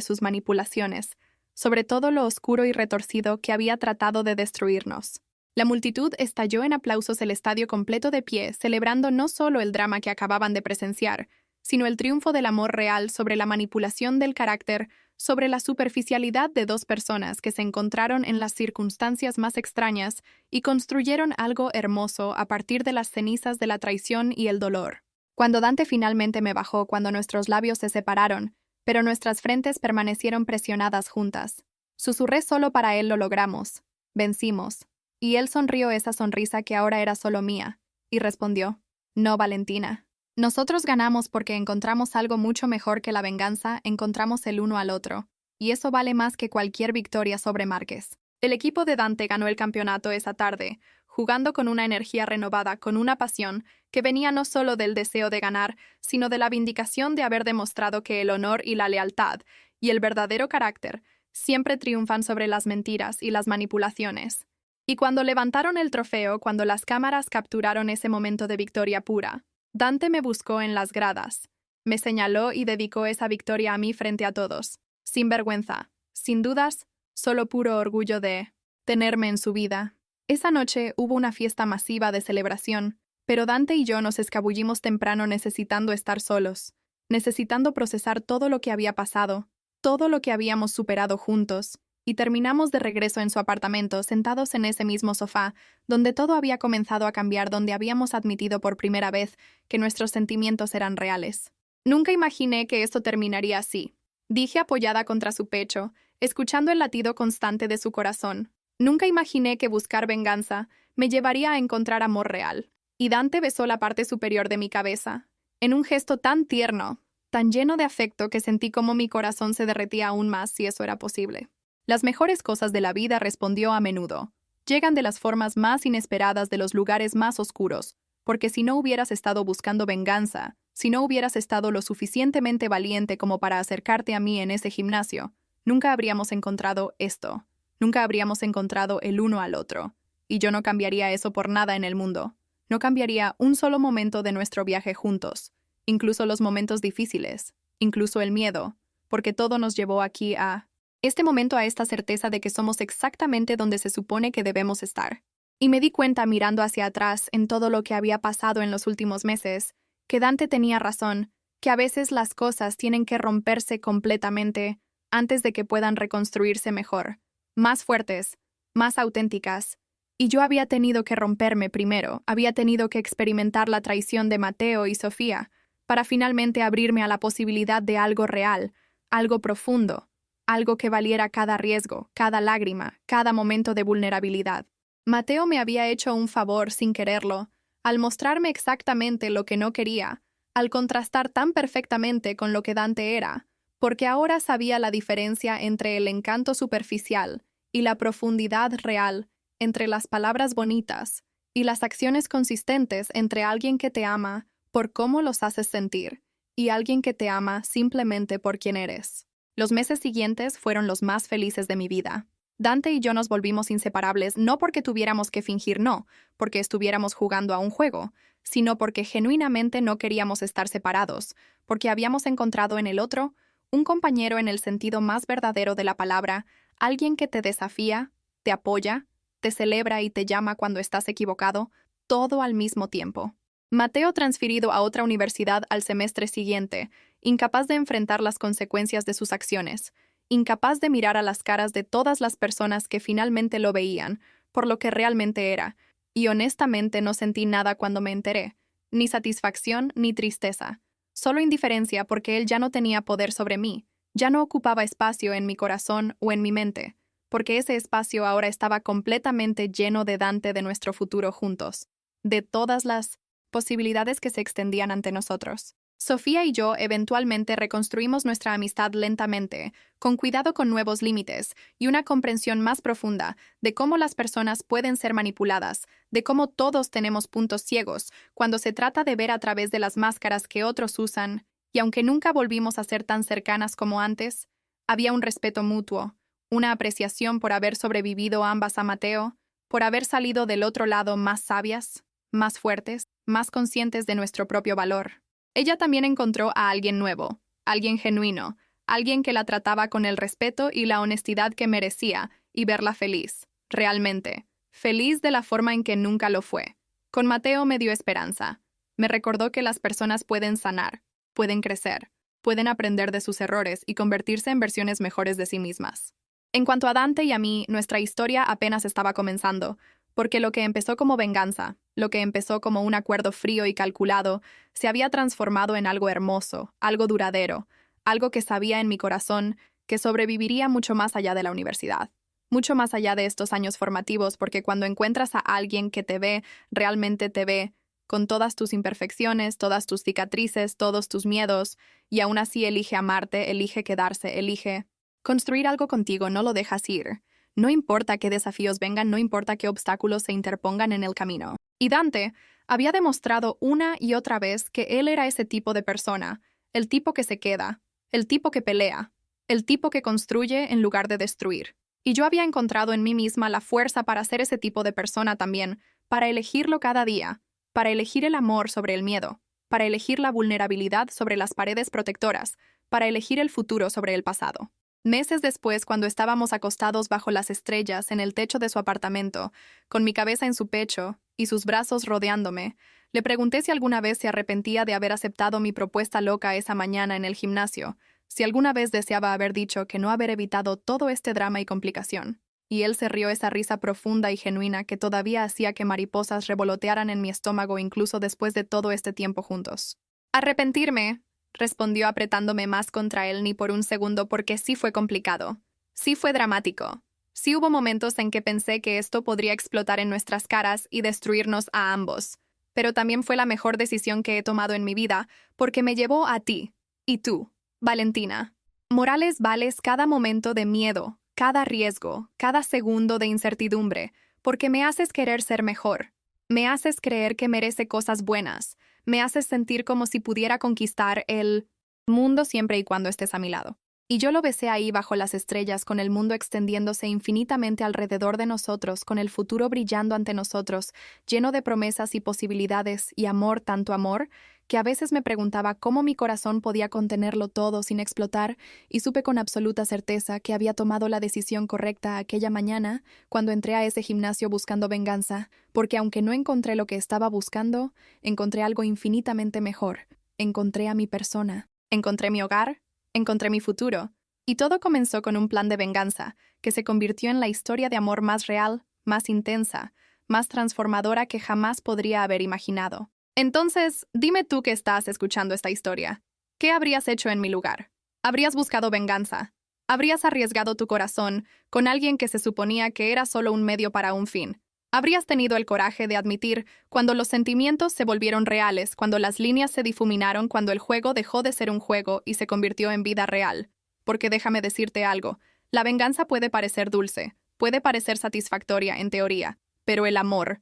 sus manipulaciones, sobre todo lo oscuro y retorcido que había tratado de destruirnos. La multitud estalló en aplausos, el estadio completo de pie, celebrando no solo el drama que acababan de presenciar, sino el triunfo del amor real sobre la manipulación del carácter, sobre la superficialidad de dos personas que se encontraron en las circunstancias más extrañas y construyeron algo hermoso a partir de las cenizas de la traición y el dolor. Cuando Dante finalmente me bajó, cuando nuestros labios se separaron, pero nuestras frentes permanecieron presionadas juntas, susurré solo para él: lo logramos, vencimos. Y él sonrió esa sonrisa que ahora era solo mía, Y respondió, no, Valentina. Nosotros ganamos porque encontramos algo mucho mejor que la venganza, encontramos el uno al otro. Y eso vale más que cualquier victoria sobre Márquez. El equipo de Dante ganó el campeonato esa tarde, jugando con una energía renovada, con una pasión que venía no solo del deseo de ganar, sino de la vindicación de haber demostrado que el honor y la lealtad y el verdadero carácter siempre triunfan sobre las mentiras y las manipulaciones. Y cuando levantaron el trofeo, cuando las cámaras capturaron ese momento de victoria pura, Dante me buscó en las gradas, me señaló y dedicó esa victoria a mí frente a todos, sin vergüenza, sin dudas, solo puro orgullo de tenerme en su vida. Esa noche hubo una fiesta masiva de celebración, pero Dante y yo nos escabullimos temprano necesitando estar solos, necesitando procesar todo lo que había pasado, todo lo que habíamos superado juntos, y terminamos de regreso en su apartamento, sentados en ese mismo sofá, donde todo había comenzado a cambiar, donde habíamos admitido por primera vez que nuestros sentimientos eran reales. Nunca imaginé que esto terminaría así, dije apoyada contra su pecho, escuchando el latido constante de su corazón. Nunca imaginé que buscar venganza me llevaría a encontrar amor real. Y Dante besó la parte superior de mi cabeza, en un gesto tan tierno, tan lleno de afecto que sentí como mi corazón se derretía aún más si eso era posible. Las mejores cosas de la vida, respondió a menudo, llegan de las formas más inesperadas, de los lugares más oscuros, porque si no hubieras estado buscando venganza, si no hubieras estado lo suficientemente valiente como para acercarte a mí en ese gimnasio, nunca habríamos encontrado esto, nunca habríamos encontrado el uno al otro, y yo no cambiaría eso por nada en el mundo. No cambiaría un solo momento de nuestro viaje juntos, incluso los momentos difíciles, incluso el miedo, porque todo nos llevó aquí a este momento, a esta certeza de que somos exactamente donde se supone que debemos estar. Y me di cuenta, mirando hacia atrás en todo lo que había pasado en los últimos meses, que Dante tenía razón, que a veces las cosas tienen que romperse completamente antes de que puedan reconstruirse mejor, más fuertes, más auténticas. Y yo había tenido que romperme primero, había tenido que experimentar la traición de Mateo y Sofía, para finalmente abrirme a la posibilidad de algo real, algo profundo, algo que valiera cada riesgo, cada lágrima, cada momento de vulnerabilidad. Mateo me había hecho un favor sin quererlo, al mostrarme exactamente lo que no quería, al contrastar tan perfectamente con lo que Dante era, porque ahora sabía la diferencia entre el encanto superficial y la profundidad real, entre las palabras bonitas y las acciones consistentes, entre alguien que te ama por cómo los haces sentir y alguien que te ama simplemente por quien eres. Los meses siguientes fueron los más felices de mi vida. Dante y yo nos volvimos inseparables, no porque tuviéramos que fingir, no, porque estuviéramos jugando a un juego, sino porque genuinamente no queríamos estar separados, porque habíamos encontrado en el otro un compañero en el sentido más verdadero de la palabra, alguien que te desafía, te apoya, te celebra y te llama cuando estás equivocado, todo al mismo tiempo. Mateo, transferido a otra universidad al semestre siguiente, incapaz de enfrentar las consecuencias de sus acciones, incapaz de mirar a las caras de todas las personas que finalmente lo veían por lo que realmente era, y honestamente no sentí nada cuando me enteré, ni satisfacción ni tristeza, solo indiferencia, porque él ya no tenía poder sobre mí, ya no ocupaba espacio en mi corazón o en mi mente, porque ese espacio ahora estaba completamente lleno de Dante, de nuestro futuro juntos, de todas las posibilidades que se extendían ante nosotros. Sofía y yo eventualmente reconstruimos nuestra amistad lentamente, con cuidado, con nuevos límites y una comprensión más profunda de cómo las personas pueden ser manipuladas, de cómo todos tenemos puntos ciegos cuando se trata de ver a través de las máscaras que otros usan, y aunque nunca volvimos a ser tan cercanas como antes, había un respeto mutuo, una apreciación por haber sobrevivido ambas a Mateo, por haber salido del otro lado más sabias, más fuertes, más conscientes de nuestro propio valor. Ella también encontró a alguien nuevo, alguien genuino, alguien que la trataba con el respeto y la honestidad que merecía, y verla feliz, realmente, feliz de la forma en que nunca lo fue. Con Mateo me dio esperanza. Me recordó que las personas pueden sanar, pueden crecer, pueden aprender de sus errores y convertirse en versiones mejores de sí mismas. En cuanto a Dante y a mí, nuestra historia apenas estaba comenzando, porque lo que empezó como venganza, lo que empezó como un acuerdo frío y calculado, se había transformado en algo hermoso, algo duradero, algo que sabía en mi corazón que sobreviviría mucho más allá de la universidad, mucho más allá de estos años formativos, porque cuando encuentras a alguien que te ve, realmente te ve, con todas tus imperfecciones, todas tus cicatrices, todos tus miedos, y aún así elige amarte, elige quedarse, elige construir algo contigo, no lo dejas ir. No importa qué desafíos vengan, no importa qué obstáculos se interpongan en el camino. Y Dante había demostrado una y otra vez que él era ese tipo de persona, el tipo que se queda, el tipo que pelea, el tipo que construye en lugar de destruir. Y yo había encontrado en mí misma la fuerza para ser ese tipo de persona también, para elegirlo cada día, para elegir el amor sobre el miedo, para elegir la vulnerabilidad sobre las paredes protectoras, para elegir el futuro sobre el pasado. Meses después, cuando estábamos acostados bajo las estrellas en el techo de su apartamento, con mi cabeza en su pecho y sus brazos rodeándome, le pregunté si alguna vez se arrepentía de haber aceptado mi propuesta loca esa mañana en el gimnasio, si alguna vez deseaba haber dicho que no haber evitado todo este drama y complicación. Y él se rió esa risa profunda y genuina que todavía hacía que mariposas revolotearan en mi estómago incluso después de todo este tiempo juntos. «Arrepentirme», respondió apretándome más contra él ni por un segundo porque sí fue complicado. Sí fue dramático. Sí hubo momentos en que pensé que esto podría explotar en nuestras caras y destruirnos a ambos. Pero también fue la mejor decisión que he tomado en mi vida porque me llevó a ti. Y tú, Valentina. Morales, vales cada momento de miedo, cada riesgo, cada segundo de incertidumbre, porque me haces querer ser mejor. Me haces creer que merece cosas buenas. Me haces sentir como si pudiera conquistar el mundo siempre y cuando estés a mi lado. Y yo lo besé ahí bajo las estrellas, con el mundo extendiéndose infinitamente alrededor de nosotros, con el futuro brillando ante nosotros, lleno de promesas y posibilidades y amor, tanto amor, que a veces me preguntaba cómo mi corazón podía contenerlo todo sin explotar, y supe con absoluta certeza que había tomado la decisión correcta aquella mañana cuando entré a ese gimnasio buscando venganza, porque aunque no encontré lo que estaba buscando, encontré algo infinitamente mejor. Encontré a mi persona, encontré mi hogar, encontré mi futuro, y todo comenzó con un plan de venganza, que se convirtió en la historia de amor más real, más intensa, más transformadora que jamás podría haber imaginado. Entonces, dime tú que estás escuchando esta historia. ¿Qué habrías hecho en mi lugar? ¿Habrías buscado venganza? ¿Habrías arriesgado tu corazón con alguien que se suponía que era solo un medio para un fin? ¿Habrías tenido el coraje de admitir cuando los sentimientos se volvieron reales, cuando las líneas se difuminaron, cuando el juego dejó de ser un juego y se convirtió en vida real? Porque déjame decirte algo, la venganza puede parecer dulce, puede parecer satisfactoria en teoría, pero el amor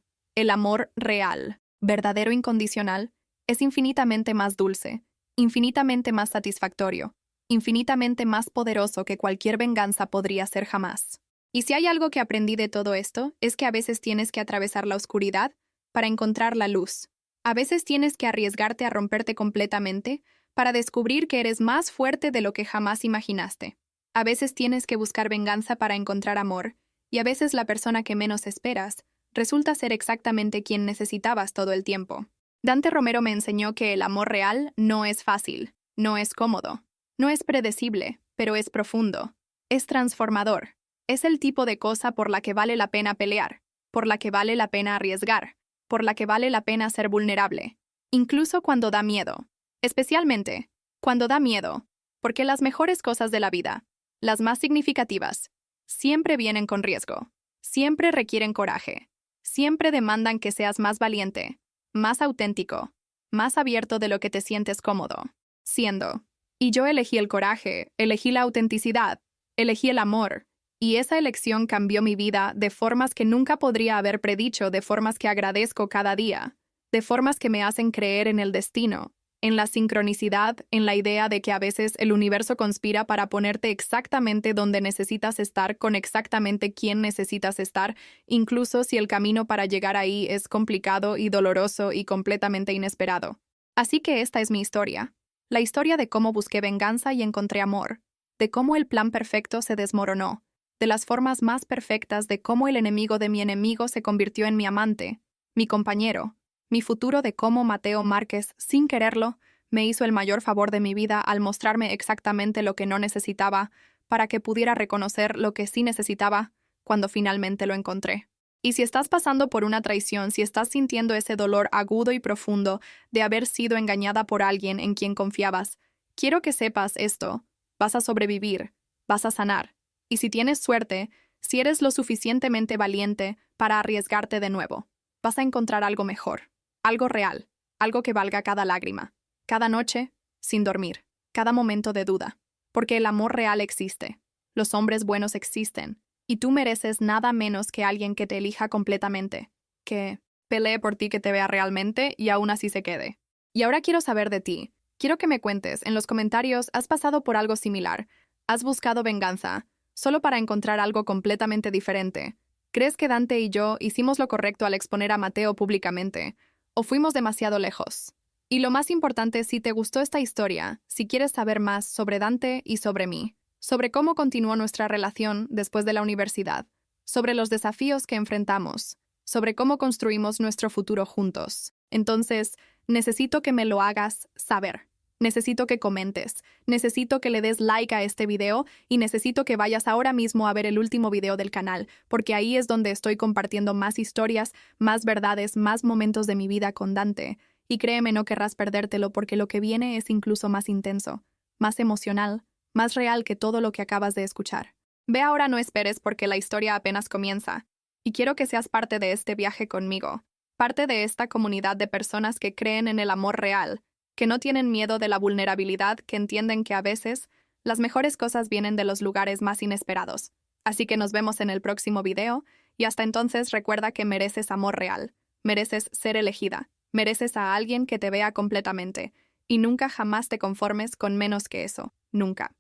real, verdadero incondicional, es infinitamente más dulce, infinitamente más satisfactorio, infinitamente más poderoso que cualquier venganza podría ser jamás. Y si hay algo que aprendí de todo esto, es que a veces tienes que atravesar la oscuridad para encontrar la luz. A veces tienes que arriesgarte a romperte completamente para descubrir que eres más fuerte de lo que jamás imaginaste. A veces tienes que buscar venganza para encontrar amor, y a veces la persona que menos esperas resulta ser exactamente quien necesitabas todo el tiempo. Dante Romero me enseñó que el amor real no es fácil, no es cómodo, no es predecible, pero es profundo, es transformador. Es el tipo de cosa por la que vale la pena pelear, por la que vale la pena arriesgar, por la que vale la pena ser vulnerable, incluso cuando da miedo. Especialmente cuando da miedo, porque las mejores cosas de la vida, las más significativas, siempre vienen con riesgo, siempre requieren coraje, siempre demandan que seas más valiente, más auténtico, más abierto de lo que te sientes cómodo siendo. Y yo elegí el coraje, elegí la autenticidad, elegí el amor. Y esa elección cambió mi vida de formas que nunca podría haber predicho, de formas que agradezco cada día, de formas que me hacen creer en el destino, en la sincronicidad, en la idea de que a veces el universo conspira para ponerte exactamente donde necesitas estar, con exactamente quién necesitas estar, incluso si el camino para llegar ahí es complicado y doloroso y completamente inesperado. Así que esta es mi historia, la historia de cómo busqué venganza y encontré amor, de cómo el plan perfecto se desmoronó, de las formas más perfectas de cómo el enemigo de mi enemigo se convirtió en mi amante, mi compañero, mi futuro, de cómo Mateo Márquez, sin quererlo, me hizo el mayor favor de mi vida al mostrarme exactamente lo que no necesitaba para que pudiera reconocer lo que sí necesitaba cuando finalmente lo encontré. Y si estás pasando por una traición, si estás sintiendo ese dolor agudo y profundo de haber sido engañada por alguien en quien confiabas, quiero que sepas esto: vas a sobrevivir, vas a sanar. Y si tienes suerte, si eres lo suficientemente valiente para arriesgarte de nuevo, vas a encontrar algo mejor, Algo real, algo que valga cada lágrima, cada noche, sin dormir, cada momento de duda. Porque el amor real existe, los hombres buenos existen, y tú mereces nada menos que alguien que te elija completamente, que pelee por ti, que te vea realmente y aún así se quede. Y ahora quiero saber de ti. Quiero que me cuentes en los comentarios, ¿has pasado por algo similar? ¿Has buscado venganza solo para encontrar algo completamente diferente? ¿Crees que Dante y yo hicimos lo correcto al exponer a Mateo públicamente? ¿O fuimos demasiado lejos? Y lo más importante, si te gustó esta historia, si quieres saber más sobre Dante y sobre mí, sobre cómo continuó nuestra relación después de la universidad, sobre los desafíos que enfrentamos, sobre cómo construimos nuestro futuro juntos, entonces necesito que me lo hagas saber. Necesito que comentes, necesito que le des like a este video y necesito que vayas ahora mismo a ver el último video del canal, porque ahí es donde estoy compartiendo más historias, más verdades, más momentos de mi vida con Dante. Y créeme, no querrás perdértelo porque lo que viene es incluso más intenso, más emocional, más real que todo lo que acabas de escuchar. Ve ahora, no esperes porque la historia apenas comienza. Y quiero que seas parte de este viaje conmigo, parte de esta comunidad de personas que creen en el amor real, que no tienen miedo de la vulnerabilidad, que entienden que a veces las mejores cosas vienen de los lugares más inesperados. Así que nos vemos en el próximo video, y hasta entonces recuerda que mereces amor real, mereces ser elegida, mereces a alguien que te vea completamente, y nunca jamás te conformes con menos que eso, nunca.